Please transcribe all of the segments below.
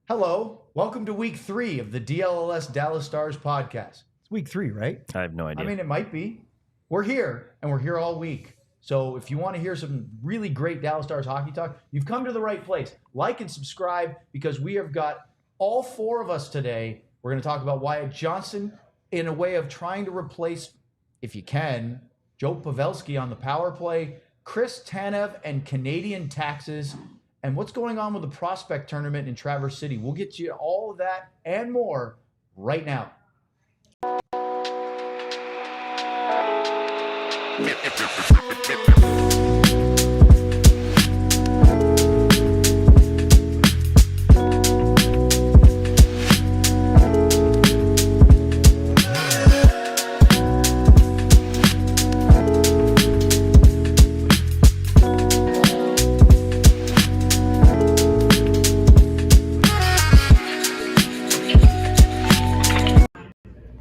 Hello, welcome to week 3 of the DLLS Dallas Stars podcast. It's week 3, right? I have no idea. I mean, it might be. We're here, and we're here all week. So if you want to hear some really great Dallas Stars hockey talk, you've come to the right place. Like and subscribe because we have got all 4 of us today. We're going to talk about Wyatt Johnson in a way of trying to replace, if you can, Joe Pavelski on the power play, Chris Tanev and Canadian taxes, and what's going on with the prospect tournament in Traverse City. We'll get you all of that and more right now.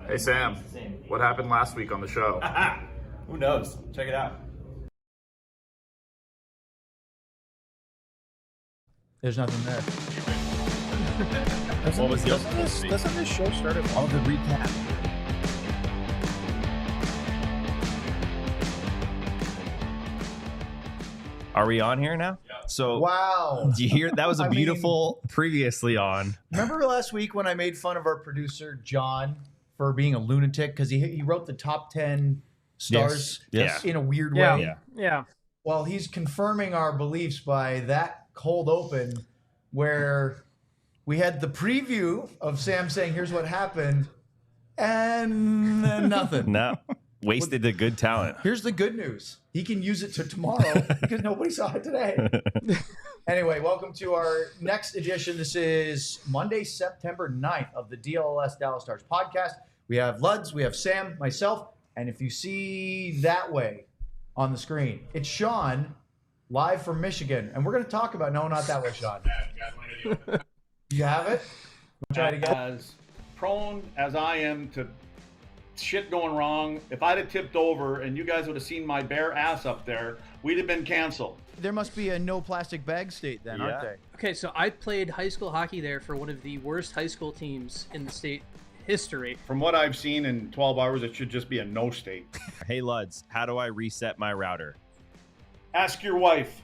Hey Sam, what happened last week on the show? Who knows? Check it out. There's nothing there. What was the other speech? Doesn't this show start at All the recap. Are we on here now? Yeah. So Wow. do you hear that was a I mean- beautiful previously on. Remember last week when I made fun of our producer, John, for being a lunatic because he wrote the top 10 stars Yes. in a weird Yeah. way? Yeah. Well, he's confirming our beliefs by that cold open where we had the preview of Sam saying, here's what happened, and then nothing. No. Wasted the good talent. Here's the good news. He can use it to tomorrow because nobody saw it today. Anyway, welcome to our next edition. This is Monday, September 9th of the DLS Dallas Stars podcast. We have Luds, we have Sam, myself, and if you see that way on the screen, it's Sean live from Michigan. And we're going to talk about, no, not that way, Sean. You have it? Try it again. As prone as I am to shit going wrong, if I'd have tipped over and you guys would have seen my bare ass up there, we'd have been canceled. There must be a no plastic bag state then, aren't they? Okay, so I played high school hockey there for one of the worst high school teams in the state history. From what I've seen in 12 hours, it should just be a no state. Hey Luds, how do I reset my router? Ask your wife.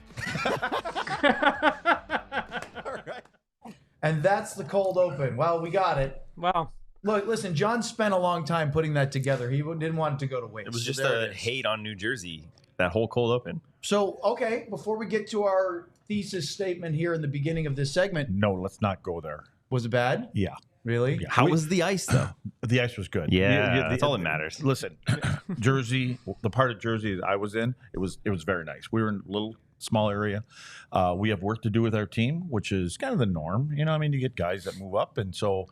And that's the cold open. Well, we got it. Wow. Look, listen, John spent a long time putting that together. He didn't want it to go to waste. It was So just there a it is. hate on New Jersey. That whole cold open. So, okay, before we get to our thesis statement here in the beginning of this segment, No, let's not go there. was it bad? Yeah. Really? Yeah. How was the ice though? The ice was good. Yeah, that's all that matters. Listen, Jersey, the part of Jersey that I was in, it was very nice. We were in a little small area. We have work to do with our team, which is kind of the norm. You know, I mean, you get guys that move up, and so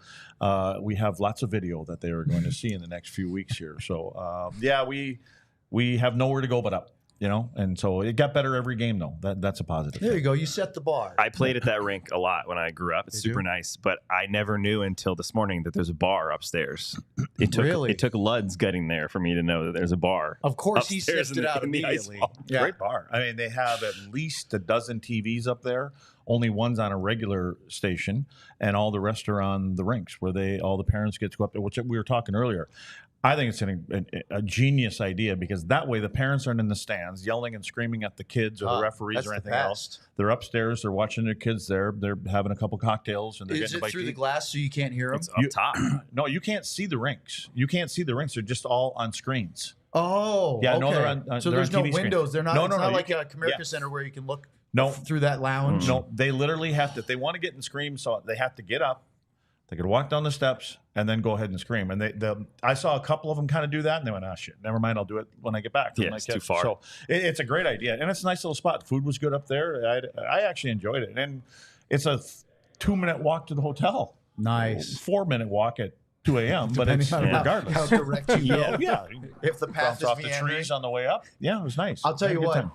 we have lots of video that they are going to see in the next few weeks here. So yeah, we have nowhere to go but up. You know, and so it got better every game though. That's a positive. There thing. you go. You set the bar. I played at that rink a lot when I grew up. It's Did you? super nice, but I never knew until this morning that there's a bar upstairs. It took Really? it took Luds getting there for me to know that there's a bar. Of course, he upstairs sifted in the- out in the ice immediately. wall. Yeah. Great bar. I mean, they have at least a dozen TVs up there. Only one's on a regular station, and all the rest are on the rinks where all the parents get to go up there, which we were talking earlier. I think it's a genius idea because that way the parents aren't in the stands yelling and screaming at the kids or the referees that's or the anything best. else. They're upstairs. They're watching their kids there. They're having a couple cocktails and they're Is getting it a bite through to the eat. glass so you can't hear him? It's up top. No, you can't see the rinks. You can't see the rinks. They're just all on screens. Oh, Yeah, okay. no, they're on- so they're there's on no TV screens. windows. They're not. No, it's no, not no, like you a Comerica yeah. Center where you can look No. through that lounge. No, they literally have to. If they want to get and scream, so they have to get up. They could walk down the steps and then go ahead and scream. And I saw a couple of them kind of do that, and they went, "Ah, shit, never mind. I'll do it when I get back." Yeah, My it's too kids. far. So it's a great idea, and it's a nice little spot. Food was good up there. I actually enjoyed it, and it's a 2-minute walk to the hotel. Nice. 4-minute walk at 2 a.m. But it's Depending on regardless. how direct you go. yeah. If the path Bounce is off the meandering. trees on the way up. Yeah, it was nice. I'll tell Had you a good what, time.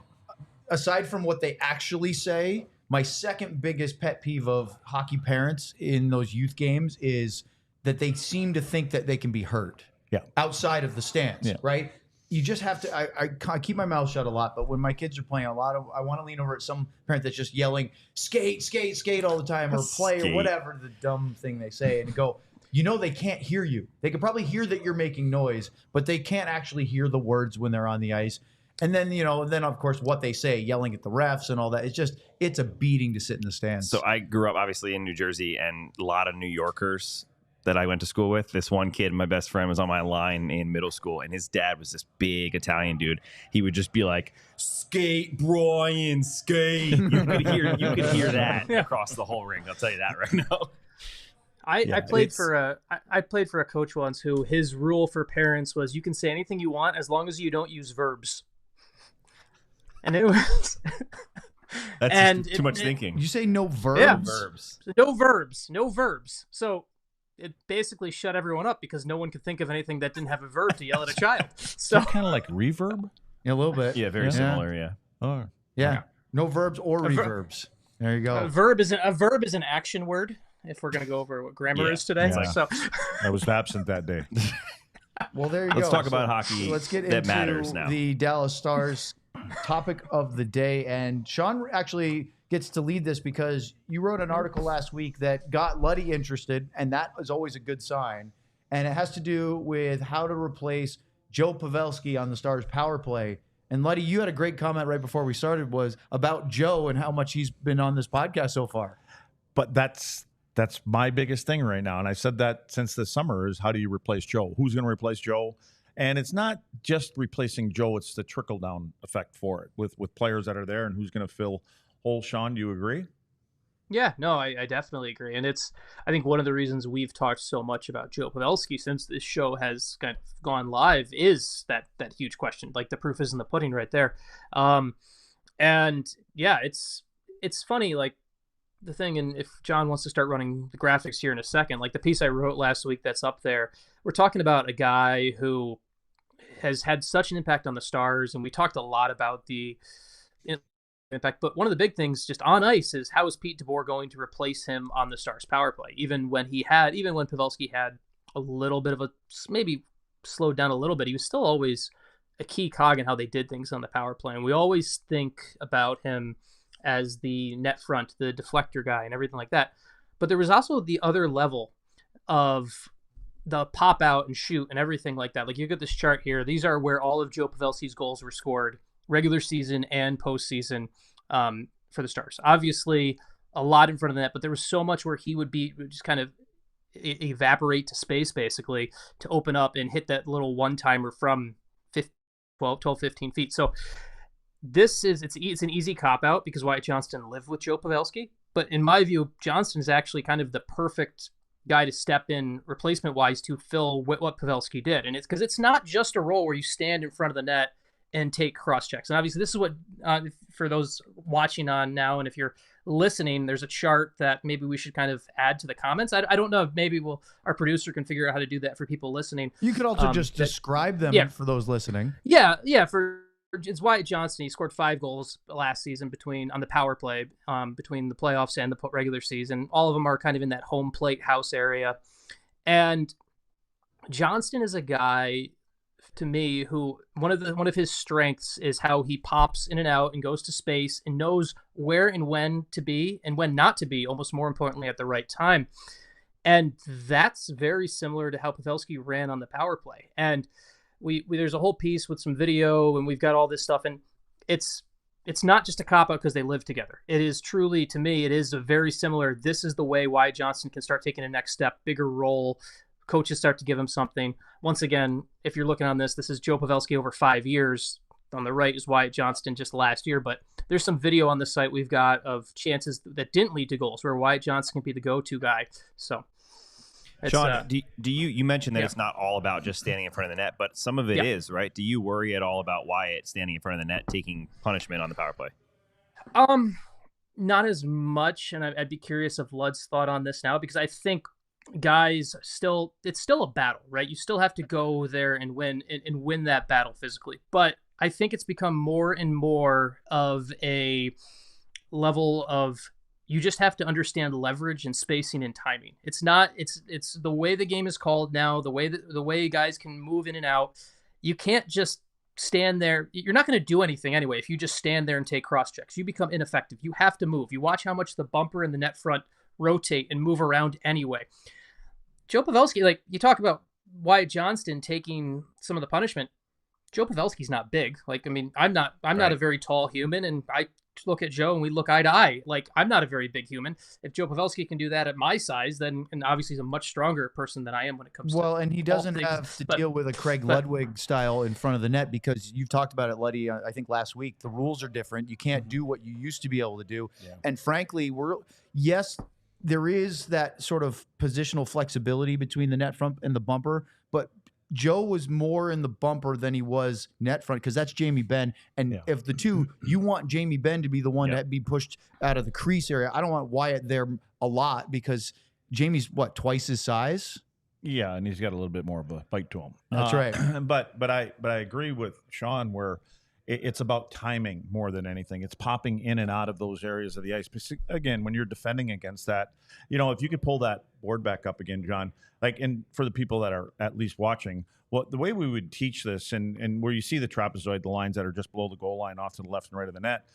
aside from what they actually say, my second biggest pet peeve of hockey parents in those youth games is that they seem to think that they can be hurt Yeah. outside of the stands, Yeah. right? you just have to. I keep my mouth shut a lot, but when my kids are playing, I want to lean over at some parent that's just yelling skate, skate, skate all the time, or play, or whatever the dumb thing they say, and go. They can't hear you. They can probably hear that you're making noise, but they can't actually hear the words when they're on the ice. And then, then of course what they say, yelling at the refs and all that. It's a beating to sit in the stands. So I grew up obviously in New Jersey, and a lot of New Yorkers that I went to school with. This one kid, my best friend, was on my line in middle school, and his dad was this big Italian dude. He would just be like, "Skate, Brian, skate." You could hear that across the whole ring. I'll tell you that right now. I played for a coach once who his rule for parents was you can say anything you want as long as you don't use verbs. And it was that's too much thinking. You say no verbs? Yeah. No verbs. So it basically shut everyone up because no one could think of anything that didn't have a verb to yell at a child. So kind of like reverb? Yeah, a little bit. Yeah, very similar, yeah. Oh. Yeah. No verbs or reverbs. There you go. A verb is an action word. If we're going to go over what grammar is today. Yeah. So I was absent that day. Well, there you go. Let's talk about hockey. Let's get that into matters now. The Dallas Stars topic of the day. And Sean actually gets to lead this because you wrote an article last week that got Luddy interested, and that was always a good sign. And it has to do with how to replace Joe Pavelski on the Stars power play. And Luddy, you had a great comment right before we started was about Joe and how much he's been on this podcast so far. But that's my biggest thing right now. And I said that since this summer is how do you replace Joe? Who's going to replace Joe? And it's not just replacing Joe. It's the trickle-down effect for it with players that are there and who's going to fill holes. Sean, do you agree? yeah, no, I definitely agree. And I think one of the reasons we've talked so much about Joe Pavelski since this show has kind of gone live is that huge question. Like the proof is in the pudding right there. And yeah, it's funny, like, the thing, and if John wants to start running the graphics here in a second, like the piece I wrote last week that's up there, we're talking about a guy who has had such an impact on the Stars, and we talked a lot about the impact, but one of the big things just on ice is how is Pete DeBoer going to replace him on the Stars power play, even when Pavelski had a little bit of a, maybe slowed down a little bit, he was still always a key cog in how they did things on the power play, and we always think about him as the net front, the deflector guy and everything like that. But there was also the other level of the pop out and shoot and everything like that. Like you get this chart here. These are where all of Joe Pavelski's goals were scored, regular season and postseason for the Stars. Obviously a lot in front of the net, but there was so much where he would just kind of evaporate to space basically to open up and hit that little one-timer from 12, 15 feet. So it's an easy cop-out because Wyatt Johnston lived with Joe Pavelski. But in my view, Johnston is actually kind of the perfect guy to step in replacement-wise to fill what Pavelski did. And it's because it's not just a role where you stand in front of the net and take cross-checks. And obviously this is what, for those watching on now, and if you're listening, there's a chart that maybe we should kind of add to the comments. I don't know if maybe our producer can figure out how to do that for people listening. You could also just describe them for those listening. Yeah, it's Wyatt Johnston. He scored 5 goals last season on the power play between the playoffs and the regular season. All of them are kind of in that home plate house area. And Johnston is a guy, to me, who one of his strengths is how he pops in and out and goes to space and knows where and when to be and when not to be, almost more importantly at the right time. And that's very similar to how Pavelski ran on the power play. And there's a whole piece with some video, and we've got all this stuff, and it's not just a cop-out because they live together. It is truly, to me, it is a very similar, this is the way Wyatt Johnston can start taking a next step, bigger role, coaches start to give him something. Once again, if you're looking on this is Joe Pavelski over 5 years. On the right is Wyatt Johnston just last year, but there's some video on the site we've got of chances that didn't lead to goals where Wyatt Johnston can be the go-to guy. So Sean, do you mentioned that it's not all about just standing in front of the net, but some of it is, right? Do you worry at all about Wyatt standing in front of the net taking punishment on the power play? Not as much, and I'd be curious of Lud's thought on this now, because I think guys it's still a battle, right? You still have to go there and win that battle physically. But I think it's become more and more of a level of you just have to understand leverage and spacing and timing. It's the way the game is called now, the way guys can move in and out. You can't just stand there. You're not going to do anything anyway if you just stand there and take cross checks. You become ineffective. You have to move. You watch how much the bumper and the net front rotate and move around anyway. Joe Pavelski, like you talk about Wyatt Johnston taking some of the punishment. Joe Pavelski's not big. Like, I mean, I'm not a very tall human, and I look at Joe and we look eye to eye. Like, I'm not a very big human. If Joe Pavelski can do that at my size, then, and obviously he's a much stronger person than I am when it comes to and he doesn't have to deal with a Craig Ludwig style in front of the net, because you've talked about it, Luddy, I think last week. The rules are different. You can't do what you used to be able to do. Yeah. And frankly, yes, there is that sort of positional flexibility between the net front and the bumper, but Joe was more in the bumper than he was net front, because that's Jamie Benn. And if the two, you want Jamie Benn to be the one to be pushed out of the crease area. I don't want Wyatt there a lot, because Jamie's twice his size. Yeah, and he's got a little bit more of a bite to him. That's right. But I agree with Sean where it's about timing more than anything. It's popping in and out of those areas of the ice. Again, when you're defending against that, if you could pull that board back up again, John, and for the people that are at least watching, the way we would teach this, and where you see the trapezoid, the lines that are just below the goal line off to the left and right of the net,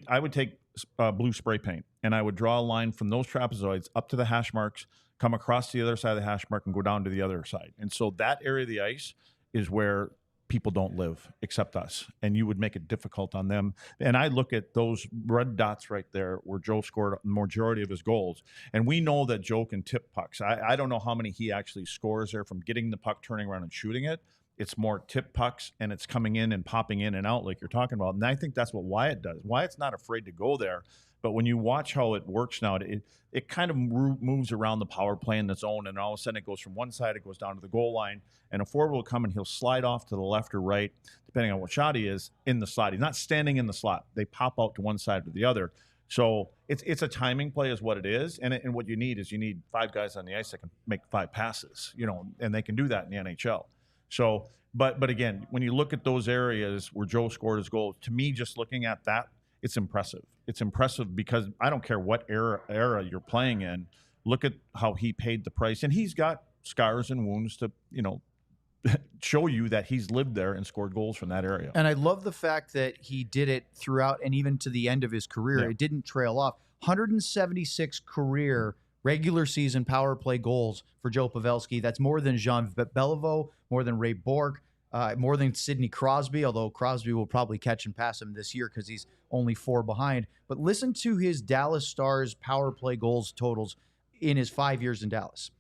I would take blue spray paint, and I would draw a line from those trapezoids up to the hash marks, come across to the other side of the hash mark, and go down to the other side. And so that area of the ice is where people don't live except us, and you would make it difficult on them. And I look at those red dots right there where Joe scored the majority of his goals, and we know that Joe can tip pucks. I don't know how many he actually scores there from getting the puck, turning around and shooting it. It's more tip pucks, and it's coming in and popping in and out like you're talking about. And I think that's what Wyatt does. Wyatt's not afraid to go there, but when you watch how it works now, it kind of moves around the power play in the zone, and all of a sudden it goes from one side, it goes down to the goal line, and a forward will come and he'll slide off to the left or right, depending on what shot he is in the slot. He's not standing in the slot. They pop out to one side or the other. So it's a timing play is what it is, and what you need is 5 guys on the ice that can make 5 passes, and they can do that in the NHL. So, but again, when you look at those areas where Joe scored his goal, to me, just looking at that, it's impressive. It's impressive because I don't care what era you're playing in. Look at how he paid the price, and he's got scars and wounds to, show you that he's lived there and scored goals from that area. And I love the fact that he did it throughout and even to the end of his career. Yeah. It didn't trail off. 176 career regular season power play goals for Joe Pavelski. That's more than Jean Beliveau, more than Ray Bourque, more than Sidney Crosby, although Crosby will probably catch and pass him this year because he's only 4 behind. But listen to his Dallas Stars power play goals totals in his 5 years in Dallas.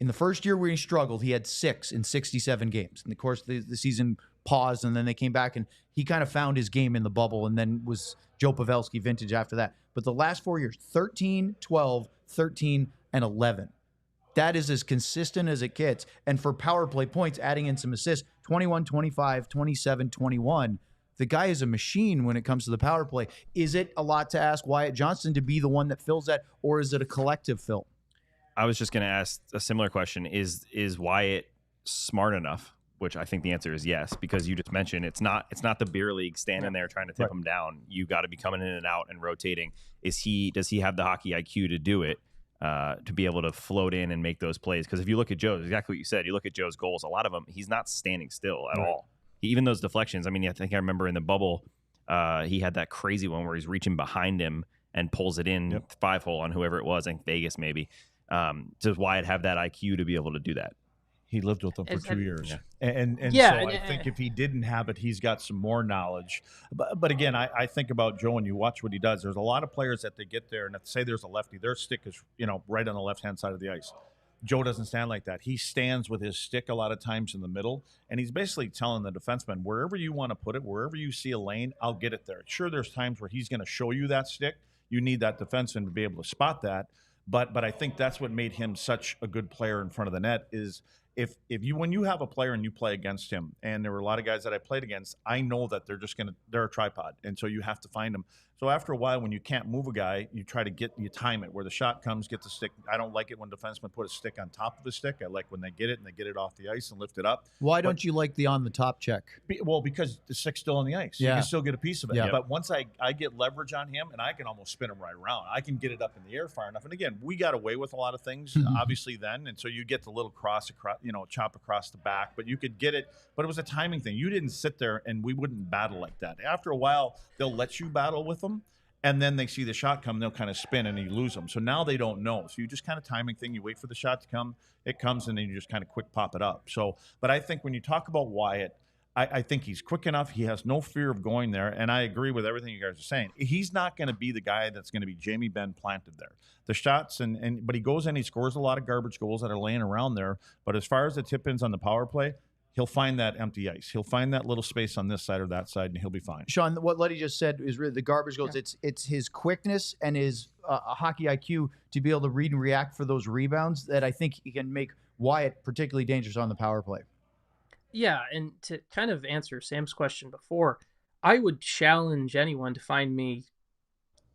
In the first year where he struggled, he had 6 in 67 games. And of course, the season paused, and then they came back, and he kind of found his game in the bubble, and then was Joe Pavelski vintage after that. But the last 4 years, 13, 12, 13, and 11. That is as consistent as it gets. And for power play points, adding in some assists, 21, 25, 27, 21. The guy is a machine when it comes to the power play. Is it a lot to ask Wyatt Johnston to be the one that fills that, or is it a collective fill? I was just going to ask a similar question. Is Wyatt smart enough? Which I think the answer is yes, because you just mentioned it's not the beer league standing there trying to tip him down. You got to be coming in and out and rotating. Does he have the hockey IQ to do it, to be able to float in and make those plays? Because if you look at Joe's, exactly what you said, you look at Joe's goals, a lot of them, he's not standing still at all. Even those deflections. I mean, I think I remember in the bubble, he had that crazy one where he's reaching behind him and pulls it in 5-hole on whoever it was, I think Vegas maybe. Does Wyatt have that IQ to be able to do that? He lived with them for 2 years. And so I think if he didn't have it, he's got some more knowledge. But again, I think about Joe, and you watch what he does. There's a lot of players that they get there, and say there's a lefty, their stick is right on the left-hand side of the ice. Joe doesn't stand like that. He stands with his stick a lot of times in the middle, and he's basically telling the defenseman, wherever you want to put it, wherever you see a lane, I'll get it there. Sure, there's times where he's going to show you that stick. You need that defenseman to be able to spot that. But I think that's what made him such a good player in front of the net is when you have a player and you play against him, and there were a lot of guys that I played against, I know that they're a tripod, and so you have to find them. So after a while, when you can't move a guy, you time it where the shot comes, get the stick. I don't like it when defensemen put a stick on top of the stick. I like when they get it and they get it off the ice and lift it up. Why don't you like the on the top check? Well, because the stick's still on the ice. You Yeah. can still get a piece of it. Yeah. But once I get leverage on him, and I can almost spin him right around. I can get it up in the air far enough. And again, we got away with a lot of things, obviously then. And so you get the little cross across, chop across the back, but you could get it. But it was a timing thing. You didn't sit there and we wouldn't battle like that. After a while, they'll let you battle with them. And then they see the shot come, they'll kind of spin and you lose them. So now they don't know. So you just kind of timing thing. You wait for the shot to come, it comes, and then you just kind of quick pop it up. So, but I think when you talk about Wyatt, I think he's quick enough. He has no fear of going there. And I agree with everything you guys are saying. He's not going to be the guy that's going to be Jamie Benn planted there. The shots, but he goes in, he scores a lot of garbage goals that are laying around there. But as far as the tip-ins on the power play, he'll find that empty ice. He'll find that little space on this side or that side, and he'll be fine. Sean, what Letty just said is really the garbage goals. Yeah. It's his quickness and his hockey IQ to be able to read and react for those rebounds that I think he can make Wyatt particularly dangerous on the power play. Yeah, and to kind of answer Sam's question before, I would challenge anyone to find me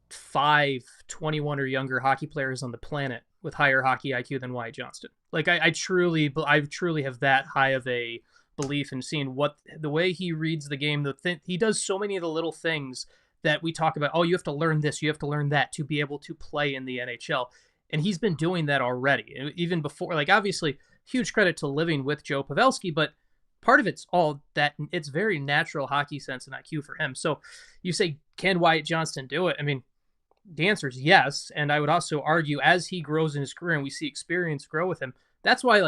5 21 or younger hockey players on the planet with higher hockey IQ than Wyatt Johnston. Like I truly have that high of a belief in seeing the way he reads the game. He does so many of the little things that we talk about. Oh, you have to learn this, you have to learn that to be able to play in the NHL. And he's been doing that already, even before. Like obviously, huge credit to living with Joe Pavelski, but part of it's all that it's very natural hockey sense and IQ for him. So you say, can Wyatt Johnston do it? I mean, the answer is yes. And I would also argue as he grows in his career and we see experience grow with him, that's why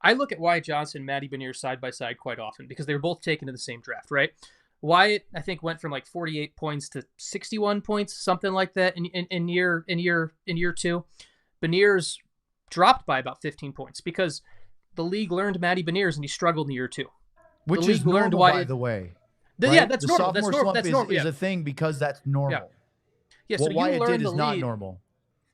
I look at Wyatt Johnston and Matty Beniers side by side quite often because they were both taken in the same draft, right? Wyatt, I think, went from 48 points to 61 points, something like that in year 2. Beniers dropped by about 15 points because the league learned Matty Beniers and he struggled in year 2. Which is normal, by the way. Right? Yeah, that's the normal. That's normal. That's normal. Is a thing because that's normal. Yeah, what so Wyatt did is the not league. normal.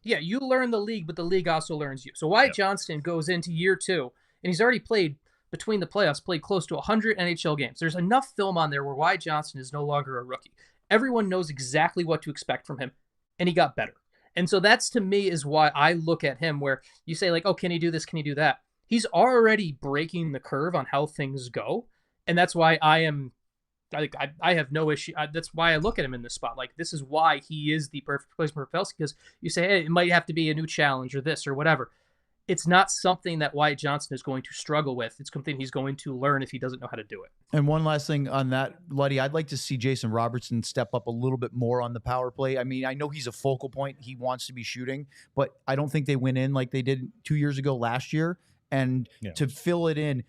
Yeah, you learn the league, but the league also learns you. So Wyatt Johnston goes into year 2, and he's already played, between the playoffs, played close to 100 NHL games. There's enough film on there where Wyatt Johnston is no longer a rookie. Everyone knows exactly what to expect from him, and he got better. And so that's, to me, is why I look at him where you say, oh, can he do this? Can he do that? He's already breaking the curve on how things go, and that's why I have no issue. That's why I look at him in this spot. This is why he is the perfect place for Pavelski, because you say, hey, it might have to be a new challenge or this or whatever. It's not something that Wyatt Johnston is going to struggle with. It's something he's going to learn if he doesn't know how to do it. And one last thing on that, Luddy, I'd like to see Jason Robertson step up a little bit more on the power play. I mean, I know he's a focal point. He wants to be shooting, but I don't think they went in like they did 2 years ago last year. And to fill it in,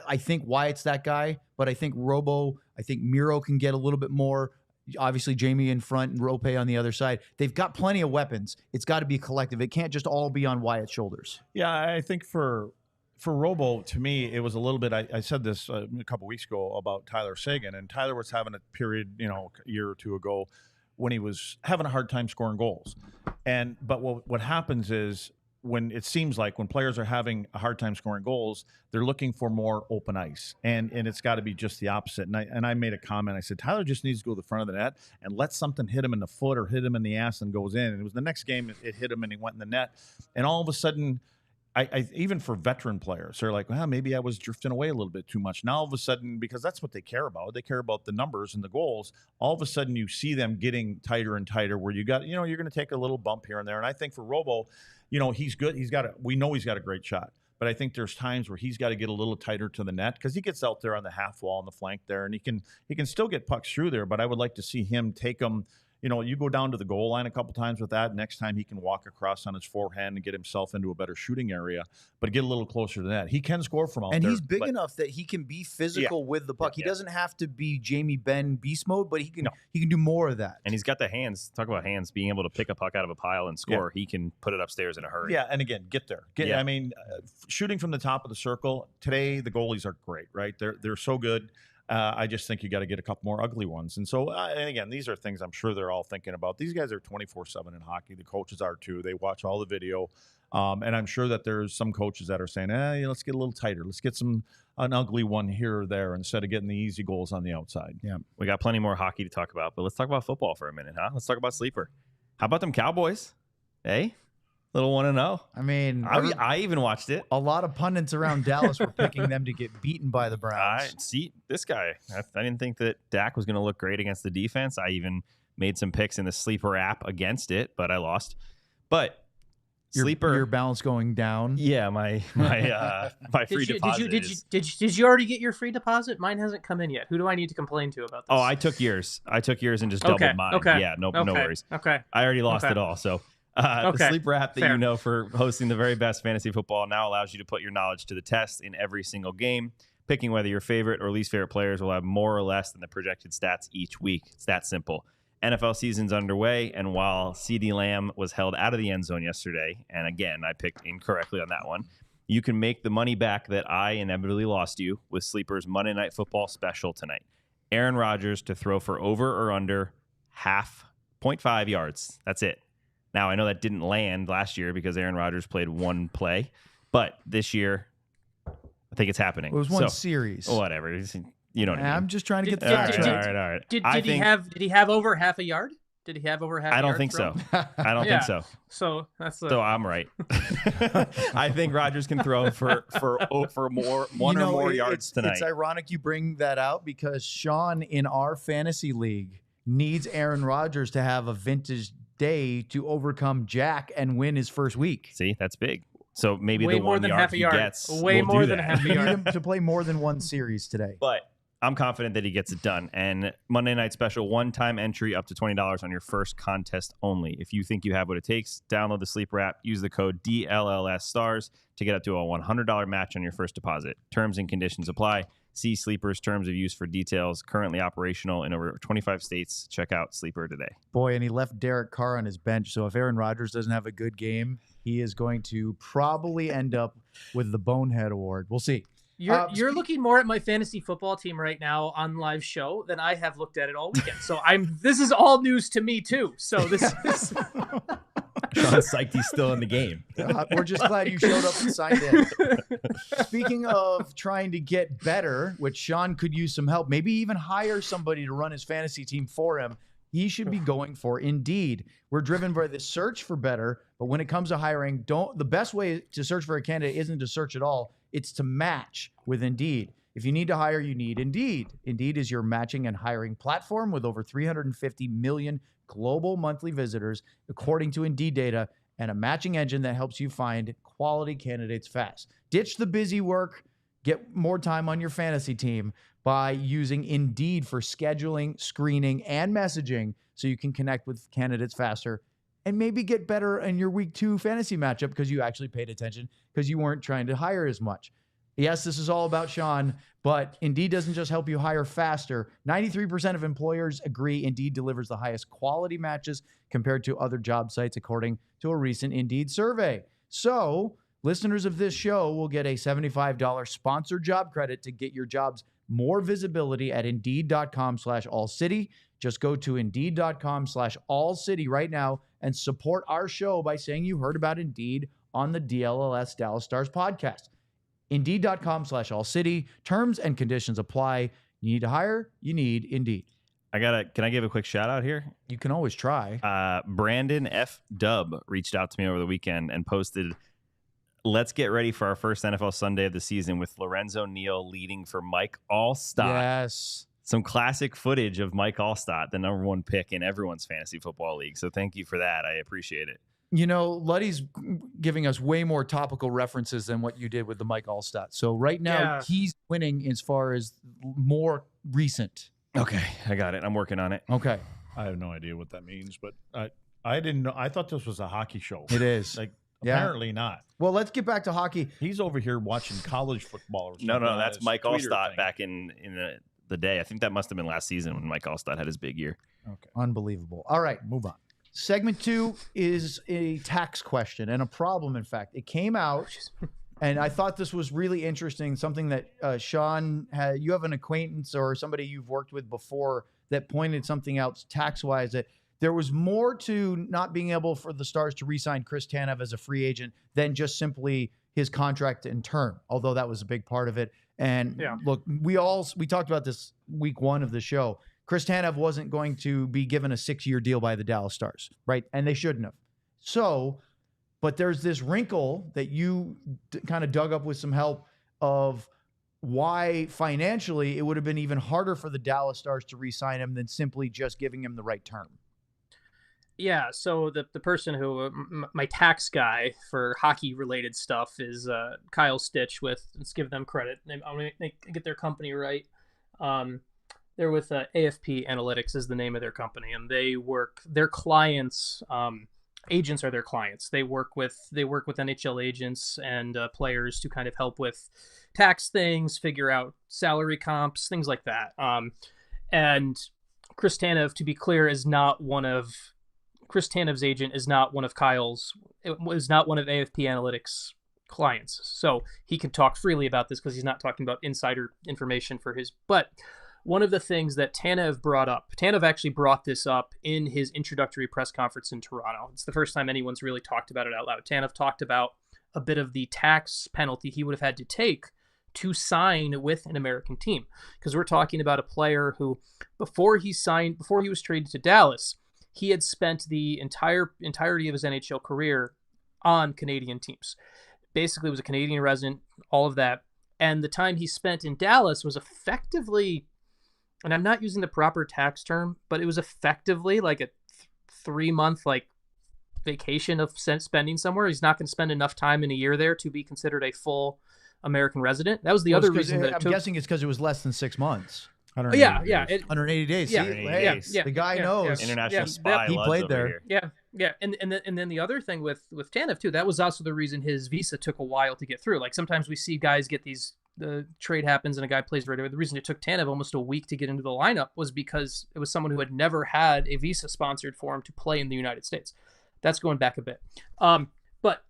I think Wyatt's that guy, but I think Miro can get a little bit more. Obviously, Jamie in front and Rope on the other side. They've got plenty of weapons. It's got to be collective. It can't just all be on Wyatt's shoulders. Yeah, I think for Robo, to me, it was a little bit. I said this a couple weeks ago about Tyler Seguin, and Tyler was having a period, a year or two ago, when he was having a hard time scoring goals. But what happens is, when it seems like when players are having a hard time scoring goals, they're looking for more open ice, and it's got to be just the opposite. And I made a comment. I said, Tyler just needs to go to the front of the net and let something hit him in the foot or hit him in the ass and goes in. And it was the next game it hit him and he went in the net. And all of a sudden, I even for veteran players, they're like, well, maybe I was drifting away a little bit too much. Now all of a sudden, because that's what they care about. They care about the numbers and the goals. All of a sudden, you see them getting tighter and tighter. Where you're going to take a little bump here and there. And I think for Robo, he's good. We know he's got a great shot. But I think there's times where he's got to get a little tighter to the net because he gets out there on the half wall and the flank there, and he can still get pucks through there. But I would like to see him take them. You go down to the goal line a couple times with that. Next time he can walk across on his forehand and get himself into a better shooting area, but get a little closer to that. He can score from out there. And he's big enough that he can be physical with the puck. He doesn't have to be Jamie Benn beast mode, but he can do more of that. And he's got the hands. Talk about hands, being able to pick a puck out of a pile and score. He can put it upstairs in a hurry. Yeah, and again, get there. I mean, shooting from the top of the circle, today the goalies are great, right? They're so good. I just think you got to get a couple more ugly ones. And so, and again, these are things I'm sure they're all thinking about. These guys are 24/7 in hockey. The coaches are too. They watch all the video. And I'm sure that there's some coaches that are saying, let's get a little tighter. Let's get an ugly one here or there instead of getting the easy goals on the outside. Yeah. We got plenty more hockey to talk about, but let's talk about football for a minute, huh? Let's talk about Sleeper. How about them Cowboys? Hey, little 1-0. I mean, I even watched it. a lot of pundits around Dallas were picking them to get beaten by the Browns. See, this guy, I didn't think that Dak was going to look great against the defense. I even made some picks in the Sleeper app against it, but I lost. But Sleeper, your balance going down. yeah, my free deposit. Did you already get your free deposit? Mine hasn't come in yet. Who do I need to complain to about this? Oh, I took yours and just doubled mine. Okay. Yeah, no Okay. worries. Okay. I already lost it all. So the Sleeper app that Fair. you know for hosting the very best fantasy football now allows you to put your knowledge to the test in every single game. Picking whether your favorite or least favorite players will have more or less than the projected stats each week. It's that simple. NFL season's underway, and while CeeDee Lamb was held out of the end zone yesterday, and again, I picked incorrectly on that one, you can make the money back that I inevitably lost you with Sleeper's Monday Night Football special tonight. Aaron Rodgers to throw for over or under 0.5 yards. That's it. Now, I know that didn't land last year because Aaron Rodgers played one play, but this year, I think it's happening. It was one series. Whatever. You know what I mean. I'm just trying to get the All right. Did he have over half a yard? Did he have over half? I a don't yard think throw? so. I don't think so. So that's So I'm right. I think Rodgers can throw for more one or more yards tonight. It's ironic you bring that out because Sean in our fantasy league needs Aaron Rodgers to have a vintage day to overcome Jack and win his first week. See, that's big. So maybe way the more 1 than yard half a he yard. gets Way will more do than that. half a You need yard. him to play more than one series today. But I'm confident that he gets it done. And Monday Night Special, one-time entry up to $20 on your first contest only. If you think you have what it takes, download the Sleeper app, use the code DLLSstars to get up to a $100 match on your first deposit. Terms and conditions apply. See Sleeper's terms of use for details. Currently operational in over 25 states. Check out Sleeper today. Boy, and he left Derek Carr on his bench. So if Aaron Rodgers doesn't have a good game, he is going to probably end up with the Bonehead Award. We'll see. You're looking more at my fantasy football team right now on live show than I have looked at it all weekend. So this is all news to me too. So this is Sean's psyched he's still in the game. We're just glad you showed up and signed in. Speaking of trying to get better, which Sean could use some help, maybe even hire somebody to run his fantasy team for him. He should be going for Indeed. We're driven by the search for better, but when it comes to hiring, the best way to search for a candidate isn't to search at all. It's to match with Indeed. If you need to hire, you need Indeed. Indeed is your matching and hiring platform with over 350 million global monthly visitors, according to Indeed data, and a matching engine that helps you find quality candidates fast. Ditch the busy work. Get more time on your fantasy team by using Indeed for scheduling, screening, and messaging so you can connect with candidates faster and maybe get better in your week 2 fantasy matchup because you actually paid attention because you weren't trying to hire as much. Yes, this is all about Sean, but Indeed doesn't just help you hire faster. 93% of employers agree Indeed delivers the highest quality matches compared to other job sites, according to a recent Indeed survey. So, listeners of this show will get a $75 sponsored job credit to get your jobs more visibility at Indeed.com/AllCity. Just go to Indeed.com/AllCity right now and support our show by saying you heard about Indeed on the DLLS Dallas Stars podcast. Indeed.com/AllCity. Terms and conditions apply. You need to hire? You need Indeed. Can I give a quick shout out here? You can always try. Brandon F. Dub reached out to me over the weekend and posted, "Let's get ready for our first NFL Sunday of the season with Lorenzo Neal leading for Mike Allstott." Yes. Some classic footage of Mike Allstott, the number 1 pick in everyone's fantasy football league. So thank you for that. I appreciate it. You know, Luddy's giving us way more topical references than what you did with the Mike Allstott. So right now, he's winning as far as more recent. Okay, I got it. I'm working on it. Okay. I have no idea what that means, but I didn't know. I thought this was a hockey show. It is. Apparently not. Well, let's get back to hockey. He's over here watching college football. Or No, that's Mike Twitter Allstott thing. back in the day. I think that must have been last season when Mike Allstott had his big year. Okay. Unbelievable. All right. Move on. Segment 2 is a tax question and a problem, in fact. It came out, and I thought this was really interesting, something that Sean, you have an acquaintance or somebody you've worked with before that pointed something out tax-wise, that there was more to not being able for the Stars to re-sign Chris Tanev as a free agent than just simply his contract and term, although that was a big part of it. And look, we talked about this week 1 of the show. Chris Tanev wasn't going to be given a 6-year deal by the Dallas Stars, right? And they shouldn't have. So, but there's this wrinkle that you kind of dug up with some help of why financially it would have been even harder for the Dallas Stars to re-sign him than simply just giving him the right term. Yeah, so the person who, my tax guy for hockey-related stuff is Kyle Stitch with, let's give them credit. I'm going to get their company right. They're with AFP Analytics is the name of their company, and they work, their clients, agents are their clients. They work with NHL agents and players to kind of help with tax things, figure out salary comps, things like that. And Chris Tanev, to be clear, Chris Tanev's agent is not one of Kyle's. It was not one of AFP Analytics clients, so he can talk freely about this because he's not talking about insider information for his. But one of the things that Tanev brought up, Tanev actually brought this up in his introductory press conference in Toronto. It's the first time anyone's really talked about it out loud. Tanev talked about a bit of the tax penalty he would have had to take to sign with an American team, because we're talking about a player who, before he was traded to Dallas, he had spent the entirety of his NHL career on Canadian teams. Basically, was a Canadian resident, all of that. And the time he spent in Dallas was effectively, and I'm not using the proper tax term, but it was effectively like a 3-month vacation of spending somewhere. He's not going to spend enough time in a year there to be considered a full American resident. That was the other reason. I'm guessing it's because it was less than 6 months. 180 days. Yeah, See, the guy knows. International spy. He played there. Yeah. And then the other thing with Tanev too, that was also the reason his visa took a while to get through. Like sometimes we see guys get the trade happens and a guy plays right away. The reason it took Tanev almost a week to get into the lineup was because it was someone who had never had a visa sponsored for him to play in the United States. That's going back a bit. But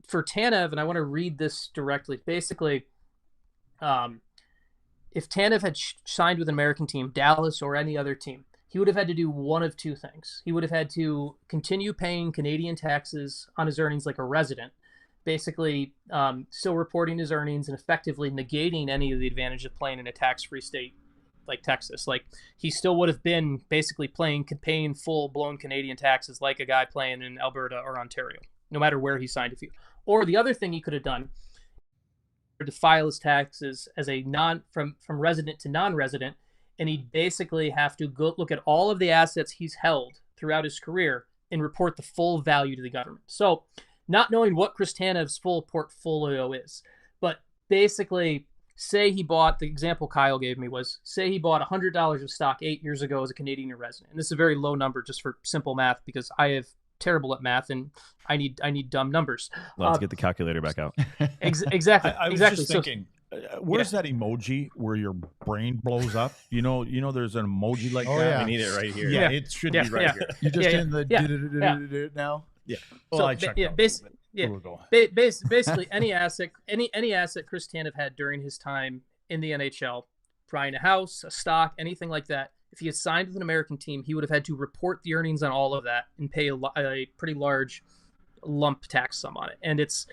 for Tanev, and I want to read this directly, basically, if Tanev had signed with an American team, Dallas or any other team, he would have had to do one of two things. He would have had to continue paying Canadian taxes on his earnings like a resident, basically still reporting his earnings and effectively negating any of the advantage of playing in a tax-free state like Texas. Like he still would have been basically paying full-blown Canadian taxes like a guy playing in Alberta or Ontario, no matter where he signed a few. Or the other thing he could have done, to file his taxes as a from resident to non-resident, and he'd basically have to go look at all of the assets he's held throughout his career and report the full value to the government. So not knowing what Chris Tanev's full portfolio is, but basically say he bought, the example Kyle gave me was, say he bought $100 of stock 8 years ago as a Canadian resident. And this is a very low number just for simple math because I have terrible at math and I need dumb numbers. Let's get the calculator back out. Exactly. I was just thinking, where's that emoji where your brain blows up? You know, there's an emoji like that. Yeah. We need it right here. Yeah, it should be right here. You're just in the now. Yeah. Well, I checked out. Basically any asset Chris Tanev had during his time in the NHL, buying a house, a stock, anything like that. If he had signed with an American team, he would have had to report the earnings on all of that and pay a pretty large lump tax sum on it. And it's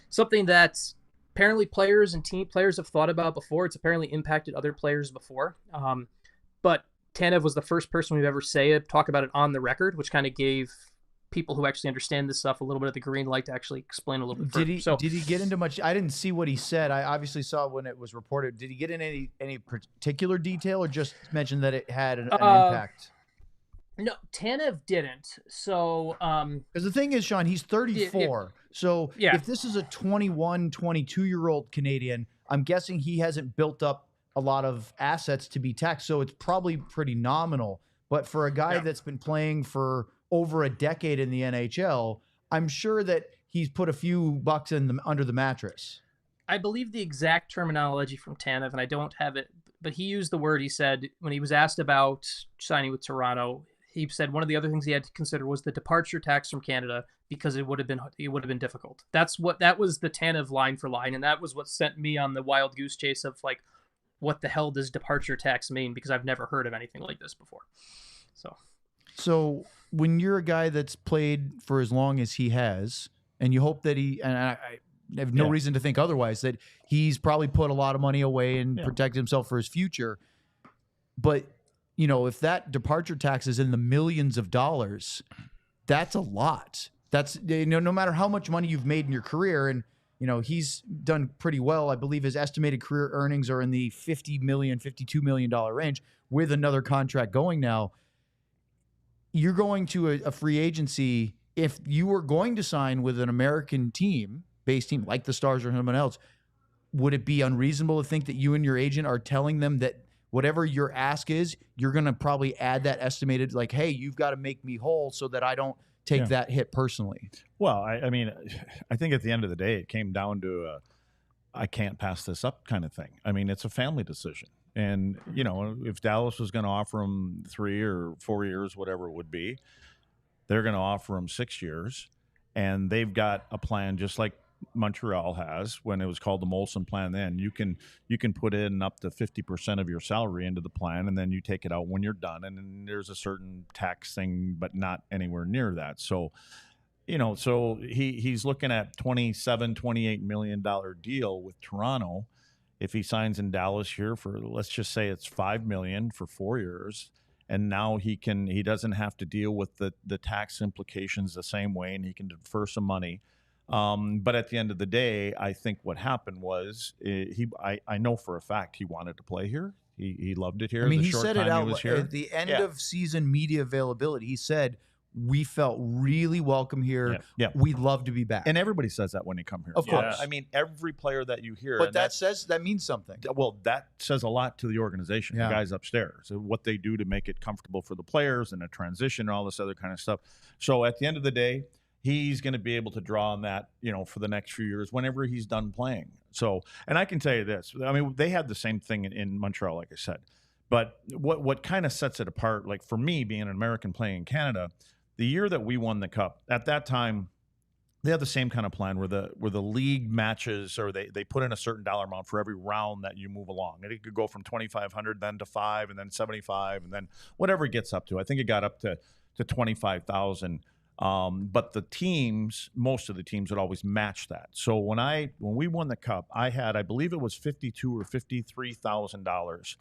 something that apparently players and team players have thought about before. It's apparently impacted other players before. But Tanev was the first person we've ever talk about it on the record, which kind of gave people who actually understand this stuff a little bit of the green light to actually explain a little bit further. Did he get into much? I didn't see what he said. I obviously saw when it was reported. Did he get in any particular detail or just mention that it had an impact? No, Tanev didn't. So, because the thing is, Sean, he's 34. So if this is a 21, 22-year-old Canadian, I'm guessing he hasn't built up a lot of assets to be taxed. So it's probably pretty nominal. But for a guy that's been playing for over a decade in the NHL, I'm sure that he's put a few bucks under the mattress. I believe the exact terminology from Tanev, and I don't have it, but he used the word, he said, when he was asked about signing with Toronto, he said one of the other things he had to consider was the departure tax from Canada because it would have been difficult. That was the Tanev line for line, and that was what sent me on the wild goose chase of like, what the hell does departure tax mean? Because I've never heard of anything like this before. So when you're a guy that's played for as long as he has, and you hope that I have no reason to think otherwise, that he's probably put a lot of money away and protected himself for his future. But, you know, if that departure tax is in the millions of dollars, that's a lot. That's, you know, no matter how much money you've made in your career, and, you know, he's done pretty well. I believe his estimated career earnings are in the $50 million, $52 million range with another contract going now. You're going to a free agency. If you were going to sign with an American based team like the Stars or someone else, would it be unreasonable to think that you and your agent are telling them that whatever your ask is, you're going to probably add that estimated, like, hey, you've got to make me whole so that I don't take that hit personally? Well, I mean, I think at the end of the day, it came down to I can't pass this up kind of thing. I mean, it's a family decision. And, you know, if Dallas was going to offer him 3 or 4 years, whatever it would be, they're going to offer him 6 years. And they've got a plan just like Montreal has when it was called the Molson plan. Then you can put in up to 50% of your salary into the plan, and then you take it out when you're done. And then there's a certain tax thing, but not anywhere near that. So, you know, so he's looking at $27-28 million deal with Toronto. If he signs in Dallas here for, let's just say it's $5 million for 4 years, and now he doesn't have to deal with the tax implications the same way, and he can defer some money. But at the end of the day, I think what happened was I know for a fact he wanted to play here. He loved it here. I mean, the he short said it time out he was here. at the end of season media availability. He said, we felt really welcome here. Yeah. We'd love to be back. And everybody says that when they come here. Of course. I mean, every player that you hear. But that means something. Well, that says a lot to the organization, the guys upstairs, what they do to make it comfortable for the players and a transition and all this other kind of stuff. So at the end of the day, he's going to be able to draw on that, you know, for the next few years whenever he's done playing. So, and I can tell you this, I mean, they had the same thing in Montreal, like I said. But what kind of sets it apart, like for me being an American playing in Canada, the year that we won the Cup, at that time, they had the same kind of plan where the league matches, or they put in a certain dollar amount for every round that you move along. And it could go from 2,500 then to 5 and then 75 and then whatever it gets up to. I think it got up to 25,000. But the teams, most of the teams would always match that. So when we won the Cup, I believe it was $52,000 or $53,000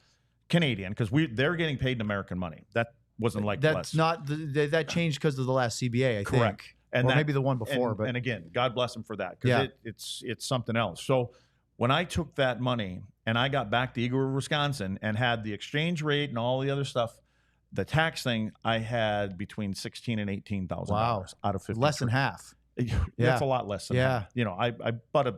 Canadian, because they're getting paid in American money. That wasn't like that's less. not that changed because of the last CBA, I Correct. think. And or maybe the one before. And again, God bless him for that, because it's something else. So when I took that money and I got back to Eagle River, Wisconsin, and had the exchange rate and all the other stuff, the tax thing, I had between $16,000 and $18,000 out of 50. Less than half. That's a lot less than that. You know, I bought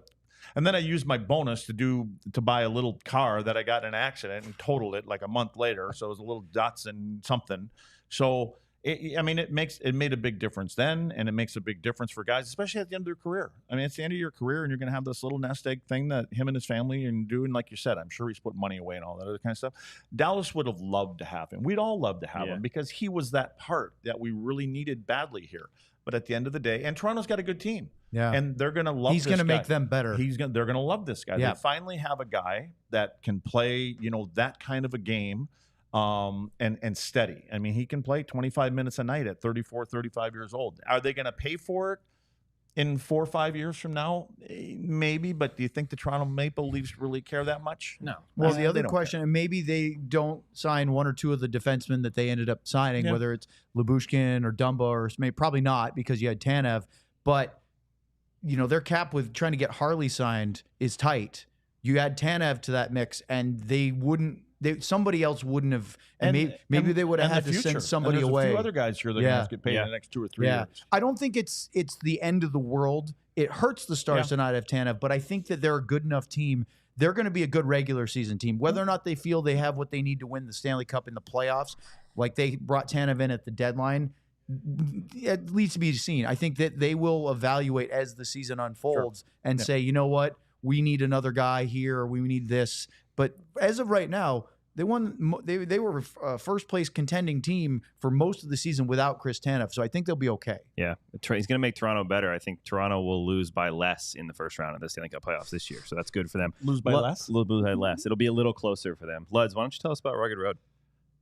and then I used my bonus to buy a little car that I got in an accident and totaled it like a month later. So it was a little Datsun something. So it made a big difference then, and it makes a big difference for guys, especially at the end of their career. I mean, it's the end of your career, and you're going to have this little nest egg thing that him and his family and doing, like you said, I'm sure he's put money away and all that other kind of stuff. Dallas would have loved to have him. We'd all love to have him, because he was that part that we really needed badly here. But at the end of the day, and Toronto's got a good team. Yeah. And they're going to love this guy. He's going to make them better. They're going to love this guy. Yeah. They finally have a guy that can play, you know, that kind of a game. And steady. I mean, he can play 25 minutes a night at 34, 35 years old. Are they going to pay for it in 4 or 5 years from now? Maybe, but do you think the Toronto Maple Leafs really care that much? No. Well, the other question, and maybe they don't sign one or two of the defensemen that they ended up signing, whether it's Lyubushkin or Dumba, or probably not, because you had Tanev. But, you know, their cap with trying to get Harley signed is tight. You add Tanev to that mix, and somebody else wouldn't have, and maybe they would have had to send somebody away. A few other guys here that are going to get paid in the next 2 or 3 years. I don't think it's the end of the world. It hurts the Stars to not have Tanev, but I think that they're a good enough team. They're going to be a good regular season team. Whether or not they feel they have what they need to win the Stanley Cup in the playoffs, like they brought Tanev in at the deadline, it needs to be seen. I think that they will evaluate as the season unfolds and say, you know what, we need another guy here, or we need this. But as of right now, they won. They were a first place contending team for most of the season without Chris Tanev, so I think they'll be okay. Yeah, he's going to make Toronto better. I think Toronto will lose by less in the first round of the Stanley Cup playoffs this year, so that's good for them. Lose by less? Lose by less. It'll be a little closer for them. Luds, why don't you tell us about Rugged Road?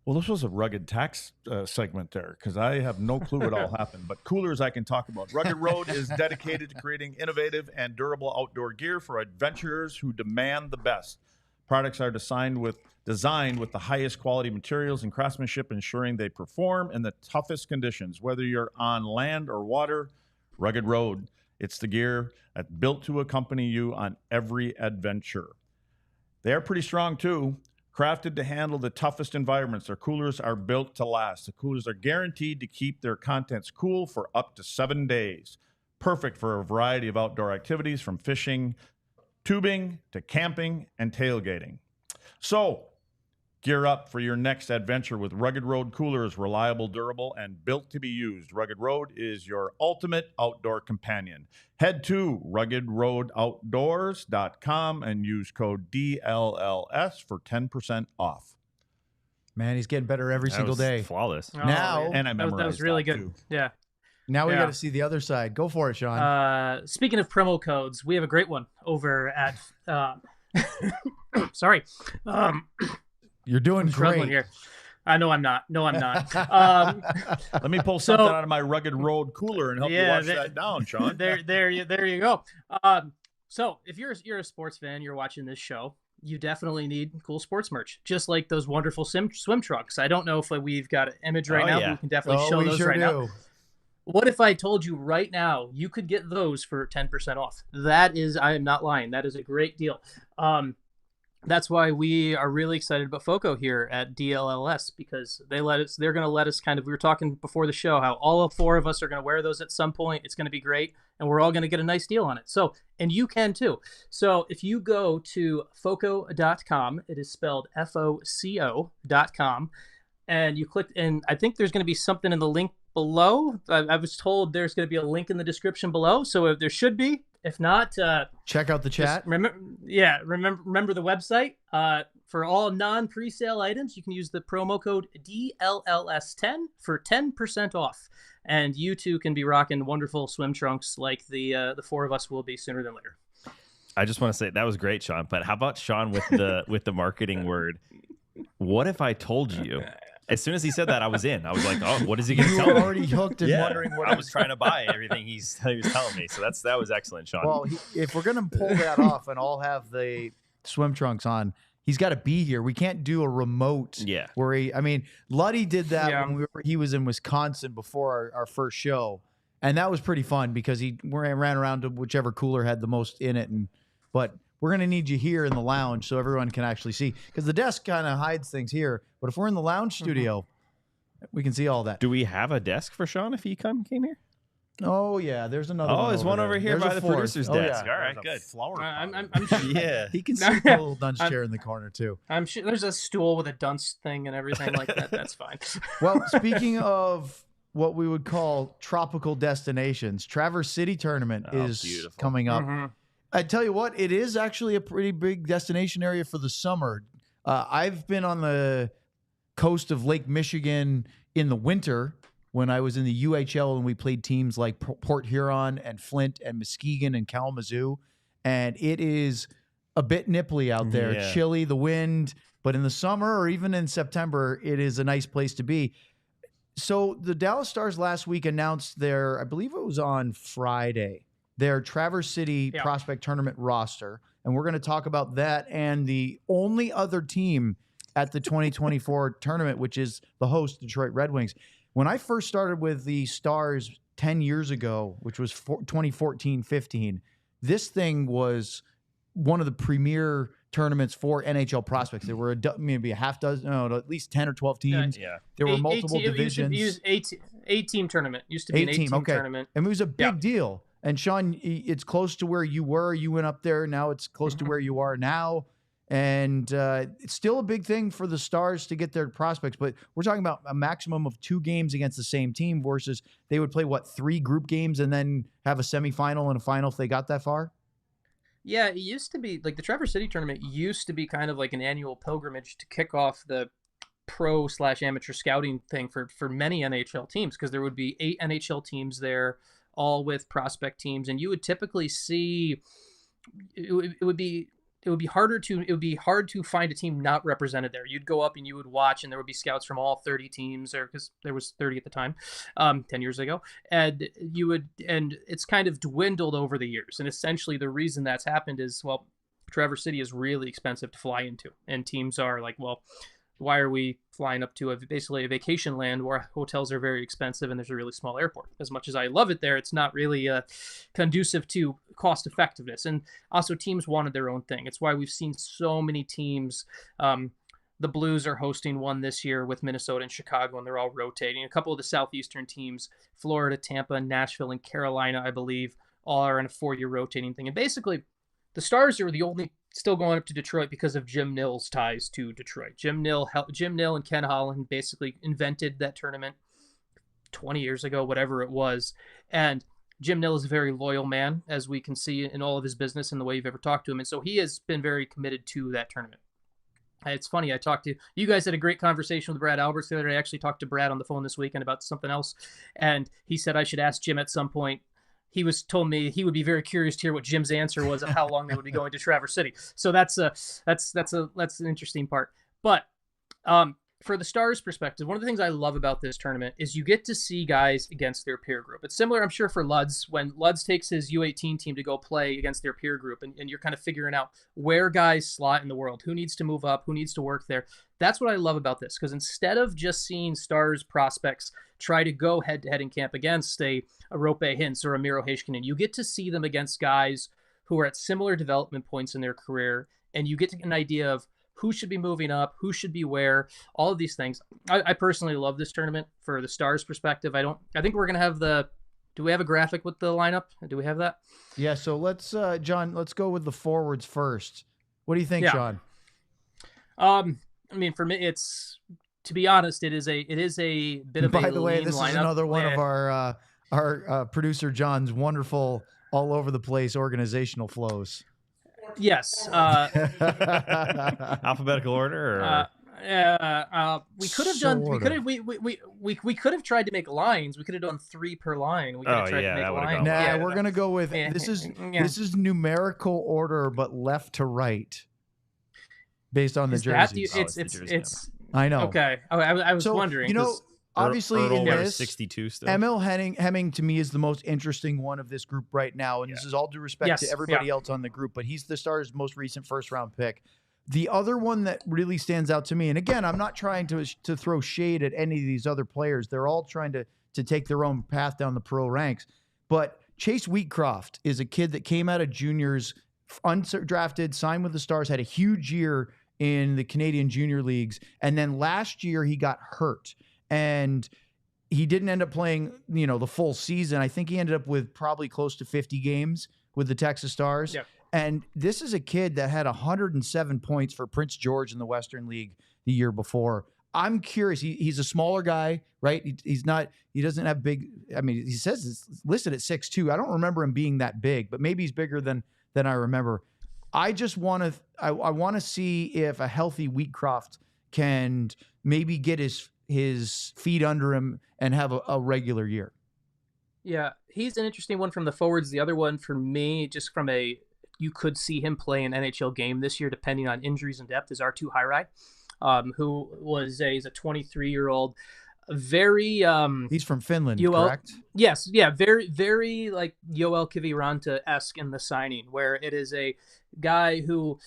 Well, this was a rugged tax segment there because I have no clue what all happened. But coolers I can talk about. Rugged Road is dedicated to creating innovative and durable outdoor gear for adventurers who demand the best. Products are designed with the highest quality materials and craftsmanship, ensuring they perform in the toughest conditions. Whether you're on land or water, Rugged Road, it's the gear that's built to accompany you on every adventure. They are pretty strong too. Crafted to handle the toughest environments, their coolers are built to last. The coolers are guaranteed to keep their contents cool for up to 7 days. Perfect for a variety of outdoor activities from fishing, tubing, to camping and tailgating. So, gear up for your next adventure with Rugged Road coolers, reliable, durable, and built to be used. Rugged Road is your ultimate outdoor companion. Head to ruggedroadoutdoors.com and use code DLLS for 10% off. Man, he's getting better every single day. Flawless. Oh, Now- man. And I that memorized was really good. too. Yeah. Now we Yeah. got to see the other side. Go for it, Sean. Speaking of promo codes, we have a great one over at. Sorry. You're doing Struggling great. here. I know I'm not. No, I'm not. Let me pull something out of my Rugged Road cooler and help you wash that down, Sean. There you go. So if you're a sports fan, you're watching this show, you definitely need cool sports merch, just like those wonderful swim trunks. I don't know if we've got an image right now, but we can definitely show we those sure right do. now. What if I told you right now you could get those for 10% off? That is, I am not lying. That is a great deal. That's why we are really excited about FOCO here at DLLS, because they're going to let us kind of, we were talking before the show how all 4 of us are going to wear those at some point. It's going to be great. And we're all going to get a nice deal on it. So, and you can too. So if you go to foco.com, it is spelled FOCO.com, and you click, and I think there's going to be something in the link below. I was told there's going to be a link in the description below. So if there should be. If not, check out the chat. Remember the website. For all non-presale items, you can use the promo code DLLS10 for 10% off, and you too can be rocking wonderful swim trunks like the 4 of us will be sooner than later. I just want to say that was great, Sean. But how about Sean with the marketing word? What if I told you? As soon as he said that, I was in. I was like, "Oh, what is he going to You tell were me?" already hooked and wondering what I was trying to buy everything he was telling me. So that was excellent, Sean. Well, if we're gonna pull that off and all have the swim trunks on, he's got to be here. We can't do a remote. Yeah. Where Luddy did that when he was in Wisconsin before our first show, and that was pretty fun because he ran around to whichever cooler had the most in it. But we're gonna need you here in the lounge so everyone can actually see, because the desk kind of hides things here. But if we're in the lounge studio, we can see all that. Do we have a desk for Sean if he came here? Oh yeah, there's another. Oh, there's one over here There's by a the fourth. producer's Oh, desk. yeah. All right, good. Flower. I'm Yeah. He can see the little dunce chair in the corner too. I'm sure there's a stool with a dunce thing and everything like that. That's fine. Well, speaking of what we would call tropical destinations, Traverse City Tournament is beautiful. coming up. Mm-hmm. I tell you what, it is actually a pretty big destination area for the summer. I've been on the coast of Lake Michigan in the winter when I was in the UHL and we played teams like Port Huron and Flint and Muskegon and Kalamazoo. And it is a bit nipply out there, Yeah. chilly, the wind. But in the summer or even in September, it is a nice place to be. So the Dallas Stars last week announced their, I believe it was on Friday, their Traverse City Prospect Tournament roster. And we're going to talk about that and the only other team at the 2024 tournament, which is the host, Detroit Red Wings. When I first started with the Stars 10 years ago, which was 2014-15, this thing was one of the premier tournaments for NHL prospects. There were maybe a half dozen, no, at least 10 or 12 teams. Yeah. There were multiple divisions. It was 8-team tournament. Used to be an 8-team tournament. And it was a big deal. And Sean, it's close to where you were. You went up there. Now it's close to where you are now. And it's still a big thing for the Stars to get their prospects. But we're talking about a maximum of 2 games against the same team versus they would play, 3 group games and then have a semifinal and a final if they got that far? Yeah, it used to be like the Traverse City tournament used to be kind of like an annual pilgrimage to kick off the pro/amateur scouting thing for many NHL teams, because there would be 8 NHL teams there, all with prospect teams, and you would typically see it would be it would be hard to find a team not represented there. You'd go up and you would watch, and there would be scouts from all 30 teams, or because there was 30 at the time, 10 years ago, and it's kind of dwindled over the years. And essentially, the reason that's happened is, well, Traverse City is really expensive to fly into, and teams are like, well, why are we flying up to basically a vacation land where hotels are very expensive and there's a really small airport? As much as I love it there, it's not really conducive to cost effectiveness. And also, teams wanted their own thing. It's why we've seen so many teams. The Blues are hosting one this year with Minnesota and Chicago, and they're all rotating. A couple of the Southeastern teams, Florida, Tampa, Nashville, and Carolina, I believe, all are in a 4-year rotating thing. And basically, the Stars are the only still going up to Detroit because of Jim Nill's ties to Detroit. Jim Nill and Ken Holland basically invented that tournament 20 years ago, whatever it was. And Jim Nill is a very loyal man, as we can see in all of his business and the way you've ever talked to him. And so he has been very committed to that tournament. It's funny, I talked to you guys, had a great conversation with Brad Alberts the other day. I actually talked to Brad on the phone this weekend about something else. And he said I should ask Jim at some point. He told me he would be very curious to hear what Jim's answer was of how long they would be going to Traverse City. So that's an interesting part. But for the Stars' perspective, one of the things I love about this tournament is you get to see guys against their peer group. It's similar, I'm sure, for Luds when Luds takes his U18 team to go play against their peer group, and you're kind of figuring out where guys slot in the world, who needs to move up, who needs to work there. That's what I love about this, because instead of just seeing Stars prospects try to go head-to-head in camp against a Rope Hintz or a Miro Heiskanen, you get to see them against guys who are at similar development points in their career, and you get to get an idea of who should be moving up, who should be where, all of these things. I personally love this tournament for the Stars' perspective. I think we're going to have do we have a graphic with the lineup? Do we have that? Yeah, so let's, John, let's go with the forwards first. What do you think, Sean? I mean, for me, to be honest, it is a bit of a By the way, this lineup. is another one of our producer John's wonderful all over the place organizational flows. Yes. Alphabetical order, or we could have done. We could have tried to make lines. We could have done 3 per line. We could have tried to make lines. Nah, we're gonna go with this is numerical order, but left to right, based on the jerseys. It's. I know. Okay. I was wondering. You know, obviously in this 62 still. ML Hemming to me is the most interesting one of this group right now, and this is all due respect to everybody else on the group, but he's the Stars' most recent first-round pick. The other one that really stands out to me, and again, I'm not trying to throw shade at any of these other players. They're all trying to take their own path down the pro ranks, but Chase Wheatcroft is a kid that came out of juniors, undrafted, signed with the Stars, had a huge year in the Canadian junior leagues, and then last year he got hurt. And he didn't end up playing, the full season. I think he ended up with probably close to 50 games with the Texas Stars. Yep. And this is a kid that had 107 points for Prince George in the Western League the year before. I'm curious. He's a smaller guy, right? He doesn't have big, he says it's listed at 6'2". I don't remember him being that big, but maybe he's bigger than I remember. I just want to see if a healthy Wheatcroft can maybe get his feet under him and have a regular year. Yeah, he's an interesting one from the forwards. The other one for me, just from you could see him play an NHL game this year, depending on injuries and depth, is R2 Hirai, who he's a 23-year-old, very he's from Finland, correct? Yes, yeah, very, very like Joel Kiviranta-esque in the signing, where it is a guy who,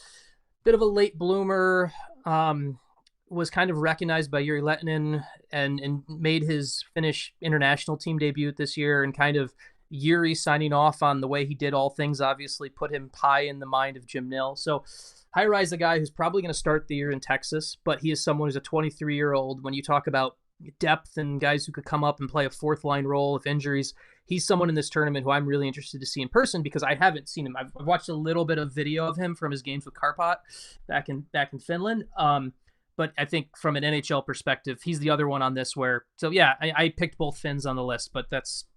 bit of a late bloomer, was kind of recognized by Yuri Lehtinen and made his Finnish international team debut this year, and kind of Yuri signing off on the way he did all things obviously put him high in the mind of Jim Nill. So Hirai is a guy who's probably going to start the year in Texas, but he is someone who's a 23-year-old. When you talk about depth and guys who could come up and play a fourth line role if injuries, he's someone in this tournament who I'm really interested to see in person, because I haven't seen him. I've watched a little bit of video of him from his games with Karpat back in Finland. But I think from an NHL perspective, he's the other one on this I picked both Finns on the list, but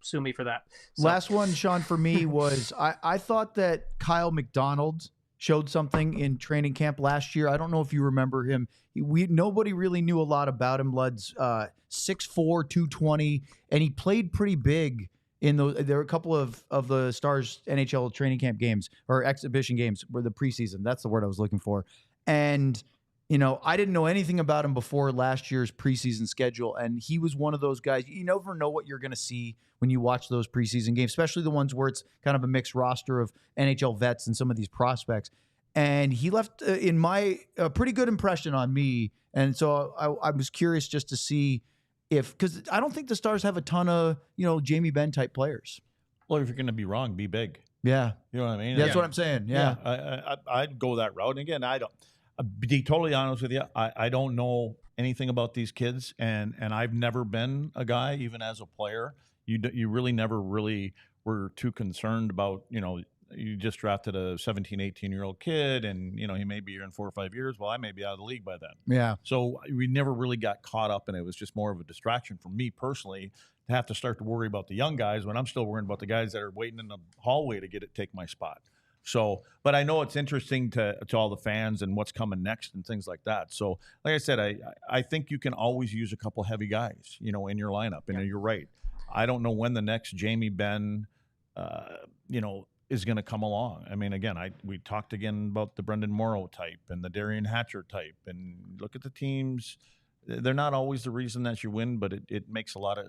sue me for that. So. Last one, Sean, for me was I thought that Kyle McDonald showed something in training camp last year. I don't know if you remember him. Nobody really knew a lot about him. Lud's 6'4", 220, and he played pretty big there were a couple of the Stars NHL training camp games or exhibition games were the preseason. That's the word I was looking for. And, I didn't know anything about him before last year's preseason schedule. And he was one of those guys, you never know what you're going to see when you watch those preseason games, especially the ones where it's kind of a mixed roster of NHL vets and some of these prospects. And he left in my a pretty good impression on me. And so I was curious just to see because I don't think the Stars have a ton of, Jamie Benn type players. Well, if you're going to be wrong, be big. Yeah. You know what I mean? That's what I'm saying. Yeah. I'd go that route. And again, I'll be totally honest with you. I don't know anything about these kids, and I've never been a guy, even as a player. You really never really were too concerned about, you just drafted a 17, 18-year-old kid, and, he may be here in 4 or 5 years. Well, I may be out of the league by then. Yeah. So we never really got caught up, and it was just more of a distraction for me personally to have to start to worry about the young guys when I'm still worrying about the guys that are waiting in the hallway to take my spot. So, but I know it's interesting to all the fans and what's coming next and things like that. So, like I said, I think you can always use a couple heavy guys, in your lineup. And you're right. I don't know when the next Jamie Benn, is going to come along. I mean, again, we talked again about the Brendan Morrow type and the Darian Hatcher type, and look at the teams. They're not always the reason that you win, but it makes a lot of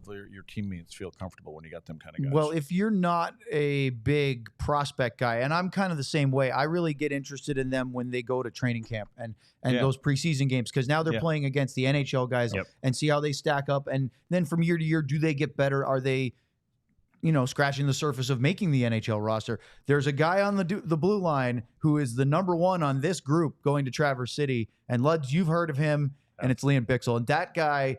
your teammates feel comfortable when you got them kind of guys. Well, if you're not a big prospect guy, and I'm kind of the same way, I really get interested in them when they go to training camp and those preseason games, because now they're playing against the NHL guys and see how they stack up. And then from year to year, do they get better? Are they scratching the surface of making the NHL roster? There's a guy on the blue line who is the number one on this group going to Traverse City. And Luds, you've heard of him, and it's Liam Bixel. And that guy,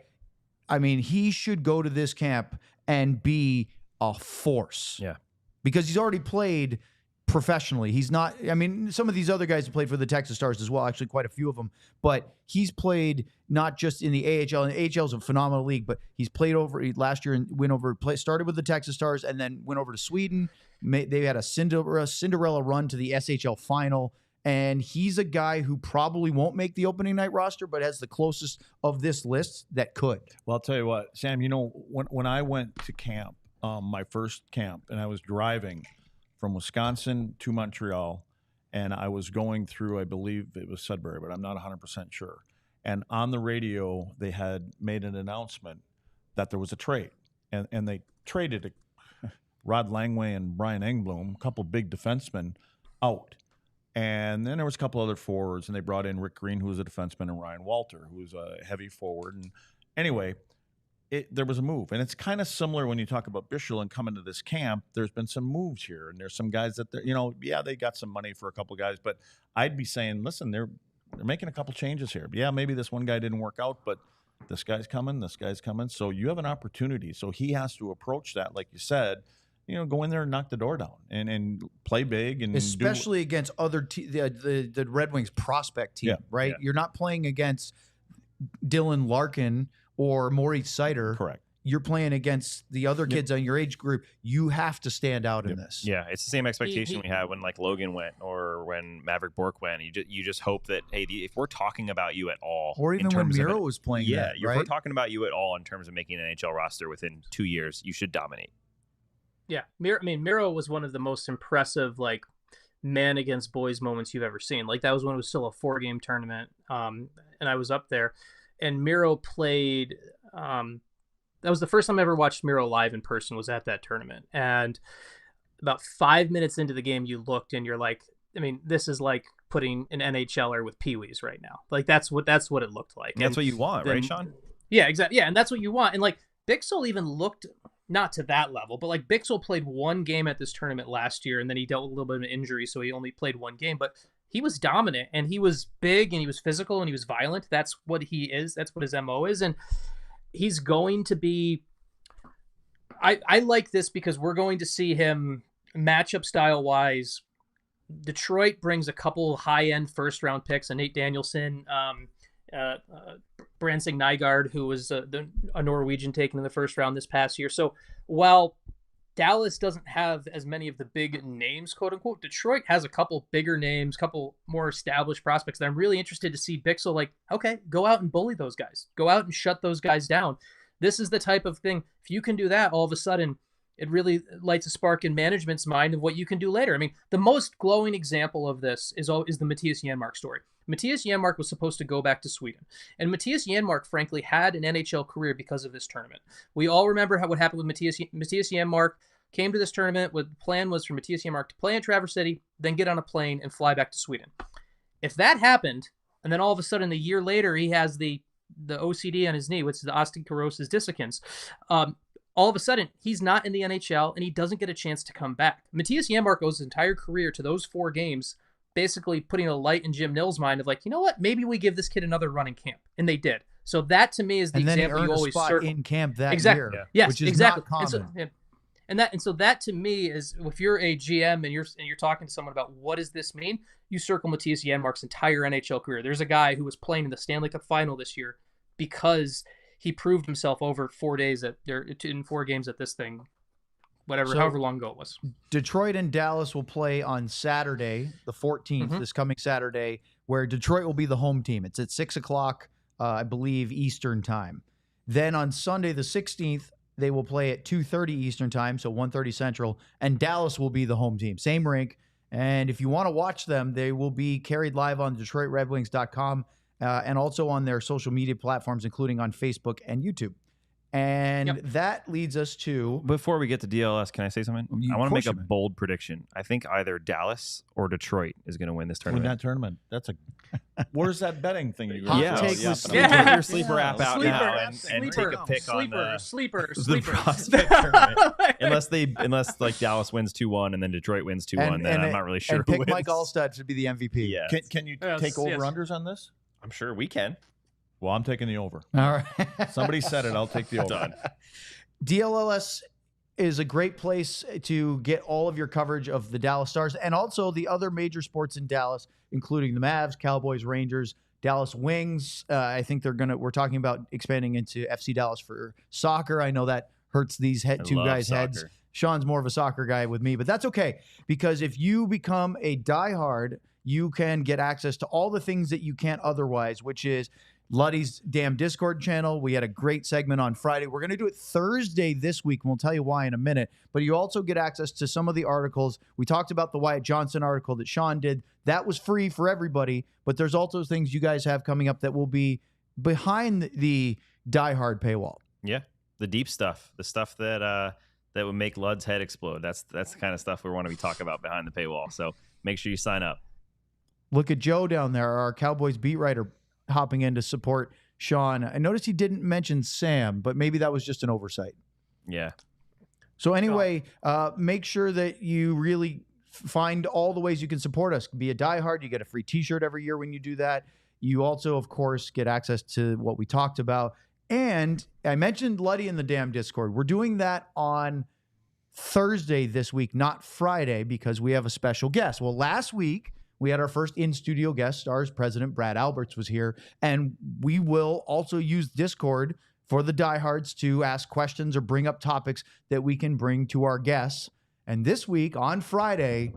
I mean, he should go to this camp and be a force. Yeah. Because he's already played professionally. He's not, I mean, some of these other guys have played for the Texas Stars as well, actually quite a few of them, but he's played not just in the AHL, and the AHL is a phenomenal league, but he's played last year and started with the Texas Stars and then went over to Sweden. They had a Cinderella run to the SHL final, and he's a guy who probably won't make the opening night roster, but has the closest of this list that could. Well, I'll tell you what, Sam, when I went to camp, my first camp, and I was driving from Wisconsin to Montreal, and I was going through, I believe it was Sudbury, but I'm not 100% sure. And on the radio, they had made an announcement that there was a trade, and they traded Rod Langway and Brian Engblom, a couple big defensemen, out. And then there was a couple other forwards, and they brought in Rick Green, who was a defenseman, and Ryan Walter, who was a heavy forward. And anyway, there was a move. And it's kind of similar when you talk about Bischel and coming to this camp. There's been some moves here, and there's some guys that, they got some money for a couple guys. But I'd be saying, listen, they're making a couple changes here. Yeah, maybe this one guy didn't work out, but this guy's coming. So you have an opportunity. So he has to approach that, like you said, go in there and knock the door down and play big, and especially against other the Red Wings prospect team, right? Yeah. You're not playing against Dylan Larkin or Maurice Sider. Correct. You're playing against the other kids on your age group. You have to stand out in this. Yeah, it's the same expectation we had when Logan went or when Maverick Bork went. You just hope that, hey, if we're talking about you at all, or even when Miro was playing, if we're talking about you at all in terms of making an NHL roster within 2 years, you should dominate. Yeah, Miro was one of the most impressive man against boys moments you've ever seen. That was when it was still a 4-game tournament, and I was up there, and Miro played. That was the first time I ever watched Miro live in person. Was at that tournament, and about 5 minutes into the game, you looked and you're like, I mean, this is like putting an NHLer with peewees right now. That's what it looked like. That's what you want, right, Sean? Yeah, exactly. Yeah, and that's what you want. And Bixel even looked. Not to that level, but Bixel played one game at this tournament last year, and then he dealt with a little bit of an injury, so he only played one game. But he was dominant, and he was big, and he was physical, and he was violent. That's what he is. That's what his MO is, and he's going to be. I like this because we're going to see him matchup style wise. Detroit brings a couple high end first round picks, Nate Danielson. Bransing Nygaard, who was a Norwegian taken in the first round this past year. So while Dallas doesn't have as many of the big names, quote unquote, Detroit has a couple bigger names, couple more established prospects that I'm really interested to see Bixel okay, go out and bully those guys. Go out and shut those guys down. This is the type of thing. If you can do that, all of a sudden it really lights a spark in management's mind of what you can do later. I mean, the most glowing example of this is the Matthias Janmark story. Matthias Janmark was supposed to go back to Sweden. And Matthias Janmark, frankly, had an NHL career because of this tournament. We all remember what happened with Matthias Janmark. Came to this tournament. What the plan was for Matthias Janmark to play in Traverse City, then get on a plane and fly back to Sweden. If that happened, and then all of a sudden a year later he has the OCD on his knee, which is the osteoporosis dissecans, all of a sudden he's not in the NHL and he doesn't get a chance to come back. Matthias Janmark owes his entire career to those 4 games, basically putting a light in Jim Nill's mind of like, you know what, maybe we give this kid another run in camp, and they did. So that to me is the example you always circle in camp that exactly. year. Yes, which is exactly. not common. And so that to me is, if you're a GM and you're talking to someone about what does this mean, you circle Matthias Janmark's entire NHL career. There's a guy who was playing in the Stanley Cup final this year because he proved himself over 4 days in 4 games at this thing, however long ago it was. Detroit and Dallas will play on Saturday, the 14th, this coming Saturday, where Detroit will be the home team. It's at 6:00, I believe, Eastern time. Then on Sunday, the 16th, they will play at 2:30 Eastern time, so 1:30 Central, and Dallas will be the home team. Same rink. And if you want to watch them, they will be carried live on DetroitRedWings.com and also on their social media platforms, including on Facebook and YouTube. And that leads us to... Before we get to DLS, can I say something? I want to make a bold prediction. I think either Dallas or Detroit is going to win this tournament. Win that tournament. That's a... Where's that betting thing you Take your sleeper app out now and take a pick on the prospect tournament. Unless like Dallas wins 2-1 and then Detroit wins 2-1, then I'm not really sure who pick wins. Mike Alstad to be the MVP. Yeah. Can you take over-unders on this? I'm sure we can. Well, I'm taking the over. All right. Somebody said it. I'll take the over. Done. DLLS is a great place to get all of your coverage of the Dallas Stars and also the other major sports in Dallas, including the Mavs, Cowboys, Rangers, Dallas Wings. I think we're talking about expanding into FC Dallas for soccer. I know that hurts these two guys' heads. Sean's more of a soccer guy with me, but that's okay, because if you become a diehard, you can get access to all the things that you can't otherwise, which is Luddy's damn Discord channel. We had a great segment on Friday. We're going to do it Thursday this week, and we'll tell you why in a minute. But you also get access to some of the articles. We talked about the Wyatt Johnson article that Sean did. That was free for everybody, but there's also things you guys have coming up that will be behind the diehard paywall. Yeah, the deep stuff, the stuff that would make Lud's head explode. That's the kind of stuff we want to be talking about behind the paywall. So make sure you sign up. Look at Joe down there, our Cowboys beat writer, hopping in to support Sean. I noticed he didn't mention Sam, but maybe that was just an oversight. Yeah. So anyway, make sure that you really find all the ways you can support us. Be a diehard. You get a free T-shirt every year when you do that. You also, of course, get access to what we talked about. And I mentioned Luddy in the damn Discord. We're doing that on Thursday this week, not Friday, because we have a special guest. Well, last week, we had our first in-studio guest stars. President Brad Alberts was here, and we will also use Discord for the diehards to ask questions or bring up topics that we can bring to our guests. And this week, on Friday,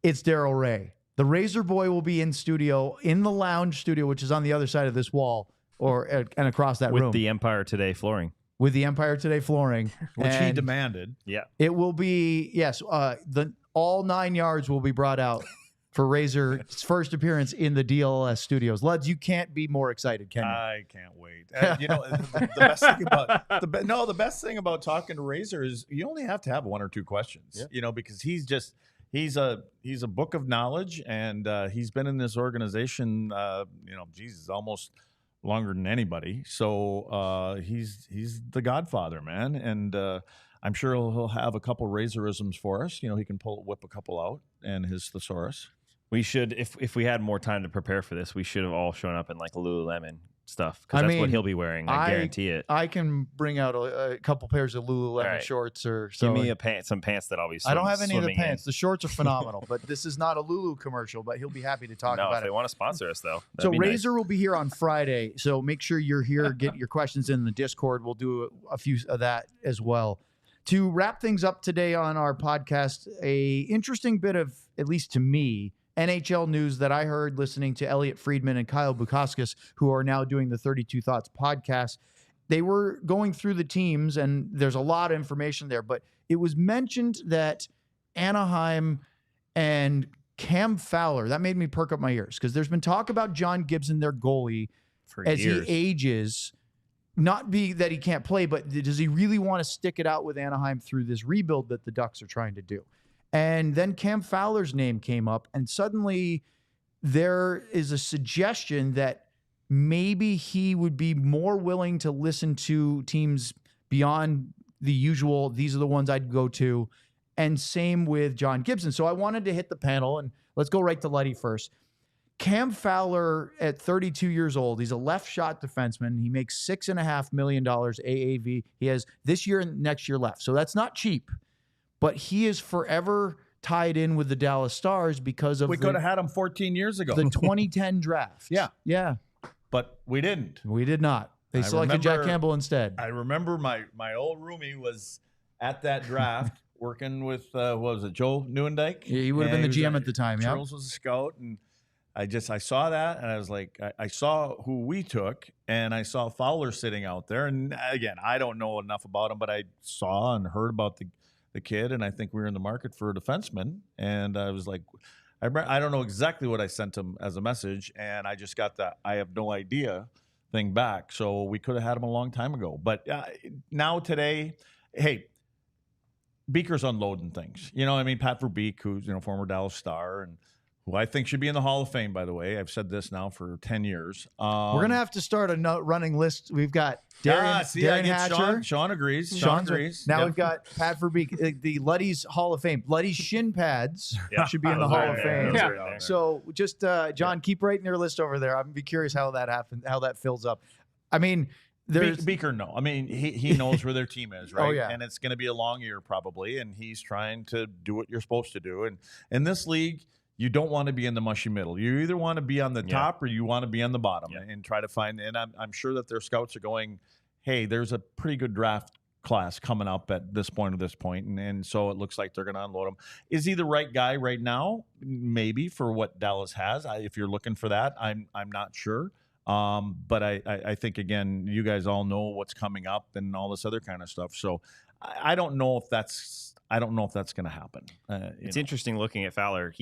it's Daryl Ray. The Razor Boy will be in studio, in the lounge studio, which is on the other side of this wall and across that room. With the Empire Today flooring. With the Empire Today flooring. Which he demanded. Yeah. It will be, yes, all 9 yards will be brought out for Razor's first appearance in the DLS studios. Luds, you can't be more excited, can you? I can't wait. The best thing about the best thing about talking to Razor is you only have to have 1 or 2 questions. Yeah. Because he's a book of knowledge, and he's been in this organization almost longer than anybody. So he's the godfather, man. And I'm sure he'll have a couple Razorisms for us. He can whip a couple out, and his thesaurus. We should, if we had more time to prepare for this, we should have all shown up in like Lululemon stuff, because that's what he'll be wearing. I guarantee it. I can bring out a couple pairs of Lululemon shorts or so. Give me some pants that I'll be I don't have any of the pants. The shorts are phenomenal, but this is not a Lulu commercial, but he'll be happy to talk about if they want to sponsor us, though. So Razor will be here on Friday, so make sure you're here. Get your questions in the Discord. We'll do a few of that as well. To wrap things up today on our podcast, a interesting bit of, at least to me, NHL news that I heard listening to Elliot Friedman and Kyle Bukauskas, who are now doing the 32 Thoughts podcast. they were going through the teams, and there's a lot of information there, but it was mentioned that Anaheim and Cam Fowler, that made me perk up my ears, because there's been talk about John Gibson, their goalie, For as years. he ages. Not be that he can't play, but does he really want to stick it out with Anaheim through this rebuild that the Ducks are trying to do? And then Cam Fowler's name came up, and suddenly there is a suggestion that maybe he would be more willing to listen to teams beyond the usual, these are the ones I'd go to, and same with John Gibson. So I wanted to hit the panel, and let's go right to Letty first. Cam Fowler at 32 years old, he's a left shot defenseman. He makes $6.5 million AAV. He has this year and next year left. So that's not cheap, but he is forever tied in with the Dallas Stars because of We could have had him 14 years ago. the 2010 draft. Yeah. Yeah. But we didn't. We did not. They I selected Jack remember- Campbell instead. I remember my old roomie was at that draft working with, what was it, Joe Nieuwendyk? Yeah, he would have And been the he GM was at the time, yeah. Charles was a scout, and I saw that, and I was like, I saw who we took, and I saw Fowler sitting out there. And again, I don't know enough about him, but I saw and heard about the kid, and I think we were in the market for a defenseman. And I was like, I don't know exactly what I sent him as a message, and I just got that I have no idea thing back. So we could have had him a long time ago. But now today, hey, Beaker's unloading things. You know, I mean, Pat Verbeek, who's former Dallas Star, and who I think should be in the Hall of Fame, by the way. I've said this now for 10 years. We're going to have to start a running list. We've got Darren Hatcher. Sean agrees. Sean Sean's agrees. Now Yep. we've got Pat Verbeek, the Letty's Hall of Fame. Letty's shin pads Yeah. should be in the Those Hall are of there. Fame. Those Yeah. are down there. So just, John, keep writing your list over there. I'm be curious how that happens, how that fills up. I mean, there's Beaker, no. I mean, he knows where their team is, right? Oh, yeah. And it's going to be a long year probably, and he's trying to do what you're supposed to do. And in this league, you don't want to be in the mushy middle. You either want to be on the top or you want to be on the bottom and try to find. And I'm sure that their scouts are going, hey, there's a pretty good draft class coming up at this point or this point. And so it looks like they're going to unload him. Is he the right guy right now? Maybe for what Dallas has. If you're looking for that, I'm not sure. But I think, again, you guys all know what's coming up and all this other kind of stuff. So I don't know if that's going to happen. It's interesting looking at Fowler.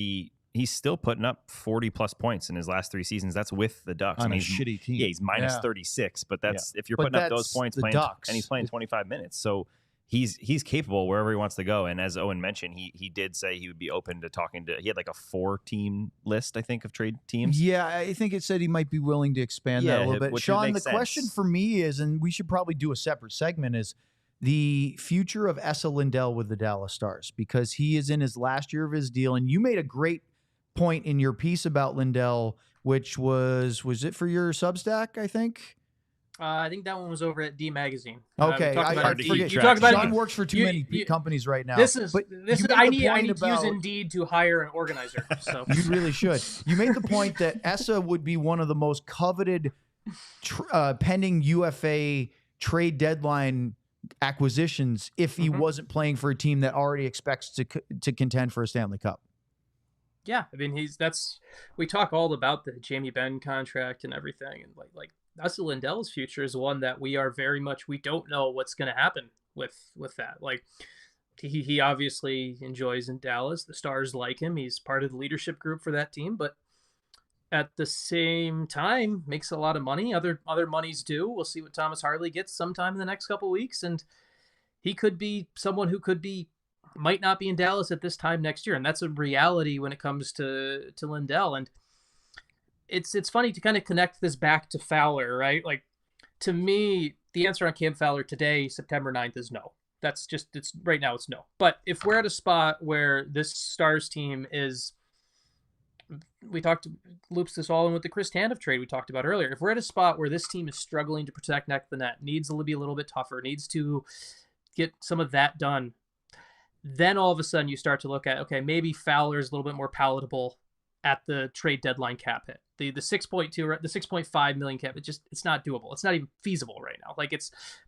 He's still putting up 40-plus points in his last 3 seasons. That's with the Ducks. On I mean, a shitty team. Yeah, he's minus Yeah. 36, but that's if you're But putting up those that's points the playing, Ducks. and he's playing 25 minutes. So he's capable wherever he wants to go. And as Owen mentioned, he did say he would be open to talking to. He had like a 4-team list, I think, of trade teams. Yeah, I think it said he might be willing to expand that a little bit. which would Sean, make the sense. question for me is, and we should probably do a separate segment, is the future of Esa Lindell with the Dallas Stars, because he is in his last year of his deal. And you made a great point in your piece about Lindell, which was it for your Substack, I think? I think that one was over at D Magazine. Okay, we talked about hard it. to keep You track. talked about Sean it. works for too you- many you- companies right now. This is But I you made the need point to use about- Indeed to hire an organizer. So You really should. You made the point that Esa would be one of the most coveted pending UFA trade deadline acquisitions if he wasn't playing for a team that already expects to contend for a Stanley Cup. yeah, I mean we talk all about the Jamie Benn contract and everything, and like Esa Lindell's future is one that we don't know what's going to happen with that. Like he obviously enjoys in Dallas. The Stars like him. He's part of the leadership group for that team, but at the same time makes a lot of money. Other monies do. We'll see what Thomas Harley gets sometime in the next couple of weeks, and he could be someone who might not be in Dallas at this time next year, and that's a reality when it comes to Lindell. And it's funny to kind of connect this back to Fowler, right? Like, to me, the answer on Cam Fowler today, September 9th, is no. That's just, it's right now, it's no. But if we're at a spot where this Stars team is, loops this all in with the Chris Tanev trade we talked about earlier. If we're at a spot where this team is struggling to protect neck the net, needs to be a little bit tougher, needs to get some of that done, then all of a sudden you start to look at, okay, maybe Fowler is a little bit more palatable at the trade deadline cap hit. The 6.2, the 6.5 million cap, it's not doable. It's not even feasible right now.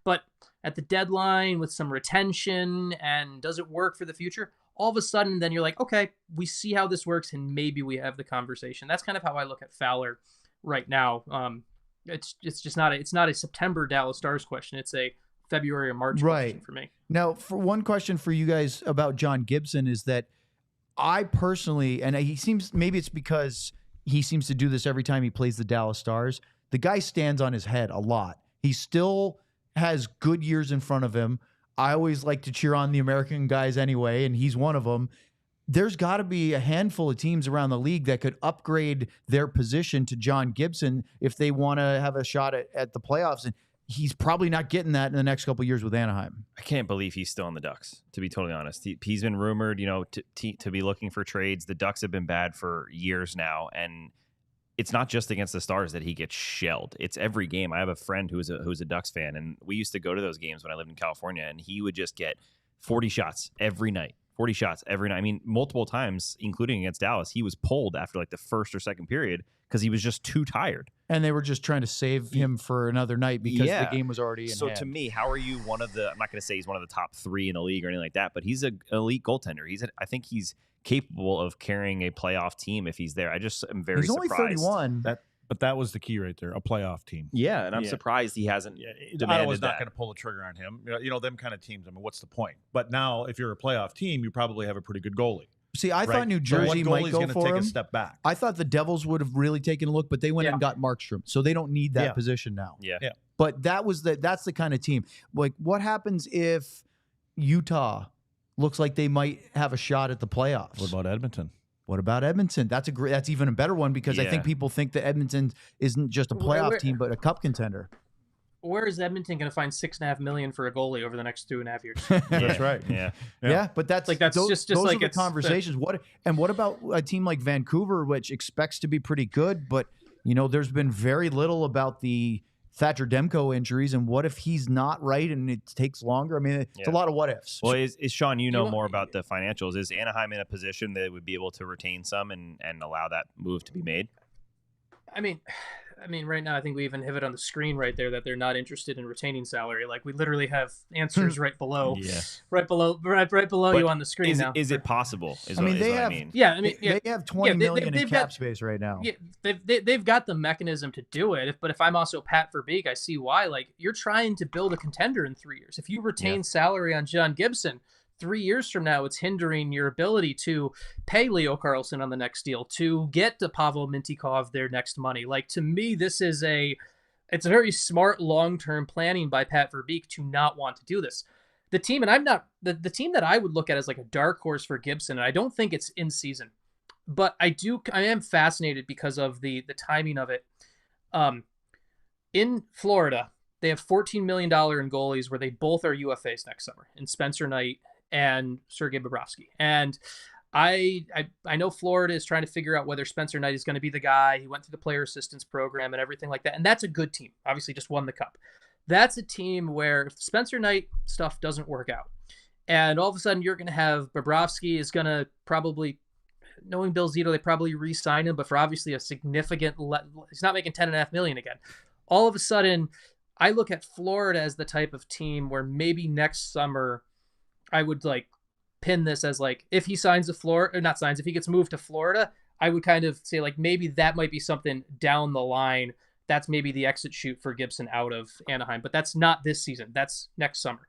But at the deadline with some retention, and does it work for the future? All of a sudden, then you're like, okay, we see how this works, and maybe we have the conversation. That's kind of how I look at Fowler right now. it's just not a September Dallas Stars question. It's a February or March Right. question for me. Now, for one question for you guys about John Gibson is that I personally, and he seems, maybe it's because he seems to do this every time he plays the Dallas Stars, the guy stands on his head a lot. He still has good years in front of him. I always like to cheer on the American guys anyway, and he's one of them. There's got to be a handful of teams around the league that could upgrade their position to John Gibson if they want to have a shot at the playoffs. And he's probably not getting that in the next couple of years with Anaheim. I can't believe he's still on the Ducks, to be totally honest. He's been rumored, to be looking for trades. The Ducks have been bad for years now, and it's not just against the Stars that he gets shelled. It's every game. I have a friend who's a Ducks fan, and we used to go to those games when I lived in California, and he would just get 40 shots every night. 40 shots every night. I mean, multiple times, including against Dallas, he was pulled after like the first or second period because he was just too tired. And they were just trying to save him for another night because the game was already in So hand. to me, how are you one of the, I'm not going to say he's one of the top 3 in the league or anything like that, but he's an elite goaltender. I think he's capable of carrying a playoff team if he's there. I just am very surprised. He's only 31. But that was the key right there, a playoff team. Yeah, and I'm surprised he hasn't demanded Ottawa's not that. going to pull the trigger on him. Them kind of teams, I mean, what's the point? But now, if you're a playoff team, you probably have a pretty good goalie. See, I right? thought New So Jersey what might goalie's go gonna for take him. a step back? I thought the Devils would have really taken a look, but they went and got Markstrom, so they don't need that position now. Yeah. But that's the kind of team. Like, what happens if Utah looks like they might have a shot at the playoffs? What about Edmonton? What about Edmonton? That's even a better one because I think people think that Edmonton isn't just a playoff team, but a cup contender. Where is Edmonton going to find $6.5 million for a goalie over the next 2.5 years? That's right. Yeah, but that's Like, that's those, just those like are the it's conversations. What about a team like Vancouver, which expects to be pretty good, but there's been very little about the Thatcher Demko injuries, and what if he's not right and it takes longer? I mean, it's a lot of what ifs. Well, is Sean, you know more about the financials. Is Anaheim in a position that would be able to retain some and allow that move to be made? I mean, right now, I think we even have it on the screen right there that they're not interested in retaining salary. Like, we literally have answers right below, right below you on the screen now. Is it possible? They have $20 million in cap space right now. Yeah, they've got the mechanism to do it. But if I'm also Pat Verbeek, I see why. Like, you're trying to build a contender in 3 years. If you retain salary on John Gibson, 3 years from now, it's hindering your ability to pay Leo Carlson on the next deal, to get to Pavel Mintyukov their next money. Like, to me, it's a very smart long-term planning by Pat Verbeek to not want to do this. The team, and I'm not the team that I would look at as like a dark horse for Gibson, and I don't think it's in season, but I am fascinated because of the timing of it. In Florida, they have $14 million in goalies where they both are UFAs next summer, in Spencer Knight and Sergei Bobrovsky. And I know Florida is trying to figure out whether Spencer Knight is going to be the guy. He went through the player assistance program and everything like that. And that's a good team. Obviously just won the cup. That's a team where if Spencer Knight stuff doesn't work out, and all of a sudden you're going to have Bobrovsky is going to probably, knowing Bill Zito, they probably re-sign him, but for obviously a significant, he's not making $10.5 million again. All of a sudden, I look at Florida as the type of team where maybe next summer I would like pin this as like, if he signs to Florida, or not signs, if he gets moved to Florida, I would kind of say like maybe that might be something down the line. That's maybe the exit shoot for Gibson out of Anaheim, but that's not this season. That's next summer.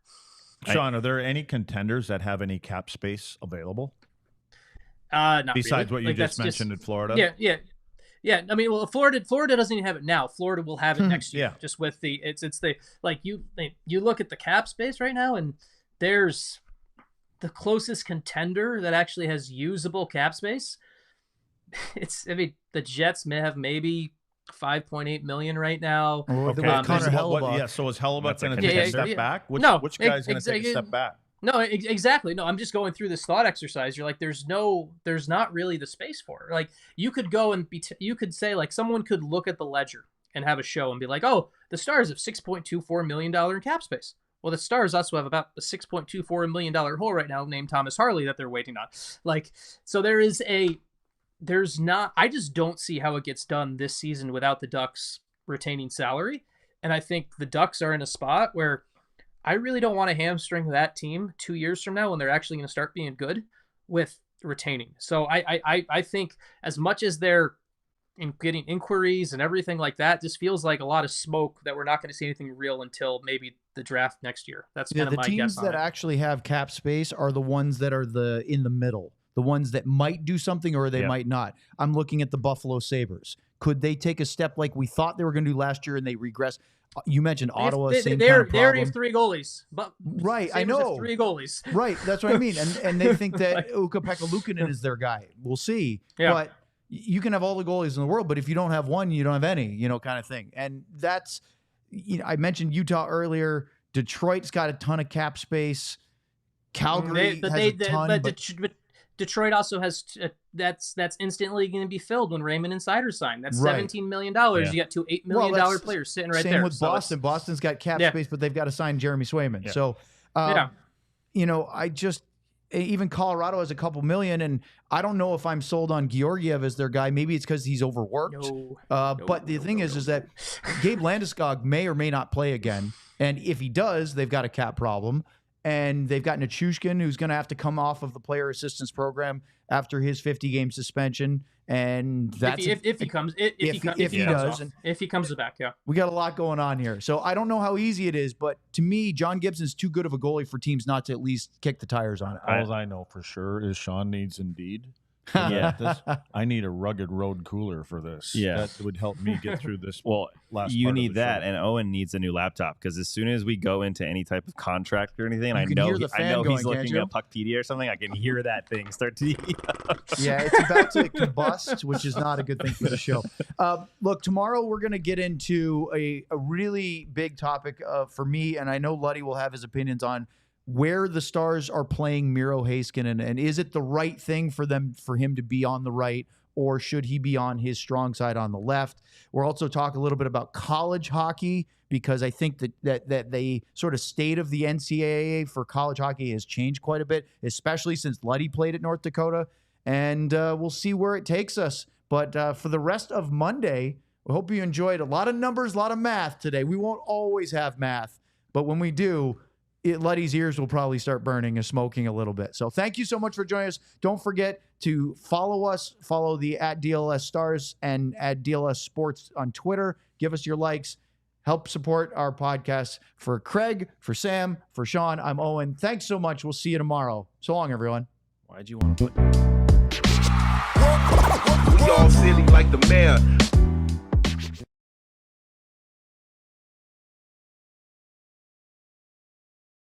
Sean, are there any contenders that have any cap space available? Not besides really. what you just mentioned in Florida. Yeah. I mean, well, Florida doesn't even have it now. Florida will have it next year. Just with it's the like you look at the cap space right now, and there's the closest contender that actually has usable cap space. The Jets may have maybe $5.8 million right now. Okay. Connor Hellebuyck. So is Hellebuyck going to Yeah, take a step back? Which guy's going to take a step back? No, exactly. No, I'm just going through this thought exercise. You're like, there's not really the space for it. Like, you could go and you could say, like, someone could look at the ledger and have a show and be like, oh, the Stars have $6.24 million in cap space. Well, the Stars also have about a $6.24 million hole right now named Thomas Harley that they're waiting on. Like, so I just don't see how it gets done this season without the Ducks retaining salary. And I think the Ducks are in a spot where I really don't want to hamstring that team 2 years from now when they're actually going to start being good with retaining. So I think as much as they're getting inquiries and everything like that. Just feels like a lot of smoke that we're not going to see anything real until maybe the draft next year. That's kind of my guess. The teams that actually have cap space are the ones that are in the middle, the ones that might do something or they might not. I'm looking at the Buffalo Sabres. Could they take a step like we thought they were going to do last year and they regress? You mentioned Ottawa. Same kind of problem. They already have 3 goalies. But right, I Sabres know. have 3 goalies. Right, that's what I mean. And they think that Ukko-Pekka Luukkonen is their guy. We'll see. Yeah. But you can have all the goalies in the world, but if you don't have one, you don't have any, kind of thing. And that's, I mentioned Utah earlier. Detroit's got a ton of cap space. Calgary has a ton. But Detroit also has that's instantly going to be filled when Raymond and Seider sign. That's $17 million. You got 2 $8 million players sitting right there. Same with Boston. Boston's got cap space, but they've got to sign Jeremy Swayman. Yeah. So, I just even Colorado has a couple million, and I don't know if I'm sold on Georgiev as their guy. Maybe it's because he's overworked. But the thing is that Gabe Landeskog may or may not play again, and if he does, they've got a cap problem. And they've got Nichushkin, who's going to have to come off of the player assistance program after his 50-game suspension. And that's if he comes back, we got a lot going on here. So I don't know how easy it is, but to me, John Gibson's too good of a goalie for teams not to at least kick the tires on it. All I know for sure is Sean needs Indeed. I need a rugged road cooler for this. That would help me get through this. Last you part need of the that, show. and Owen needs a new laptop because as soon as we go into any type of contract or anything, I know he's looking at Puckpedia or something. I can hear that thing start to. Yeah, it's about to combust, which is not a good thing for the show. Look, tomorrow we're going to get into a really big topic for me, and I know Luddy will have his opinions on where the Stars are playing Miro Heiskanen, and is it the right thing for him to be on the right, or should he be on his strong side on the left? We'll also talk a little bit about college hockey, because I think that the sort of state of the NCAA for college hockey has changed quite a bit, especially since Luddy played at North Dakota, and we'll see where it takes us. But for the rest of Monday, we hope you enjoyed a lot of numbers, a lot of math today. We won't always have math, but when we do, Luddy's ears will probably start burning and smoking a little bit. So thank you so much for joining us. Don't forget to follow us. Follow the @DLS Stars and @DLS Sports on Twitter. Give us your likes. Help support our podcast. For Craig, for Sam, for Sean, I'm Owen. Thanks so much. We'll see you tomorrow. So long, everyone. Why'd you want to put... We all silly like the mayor.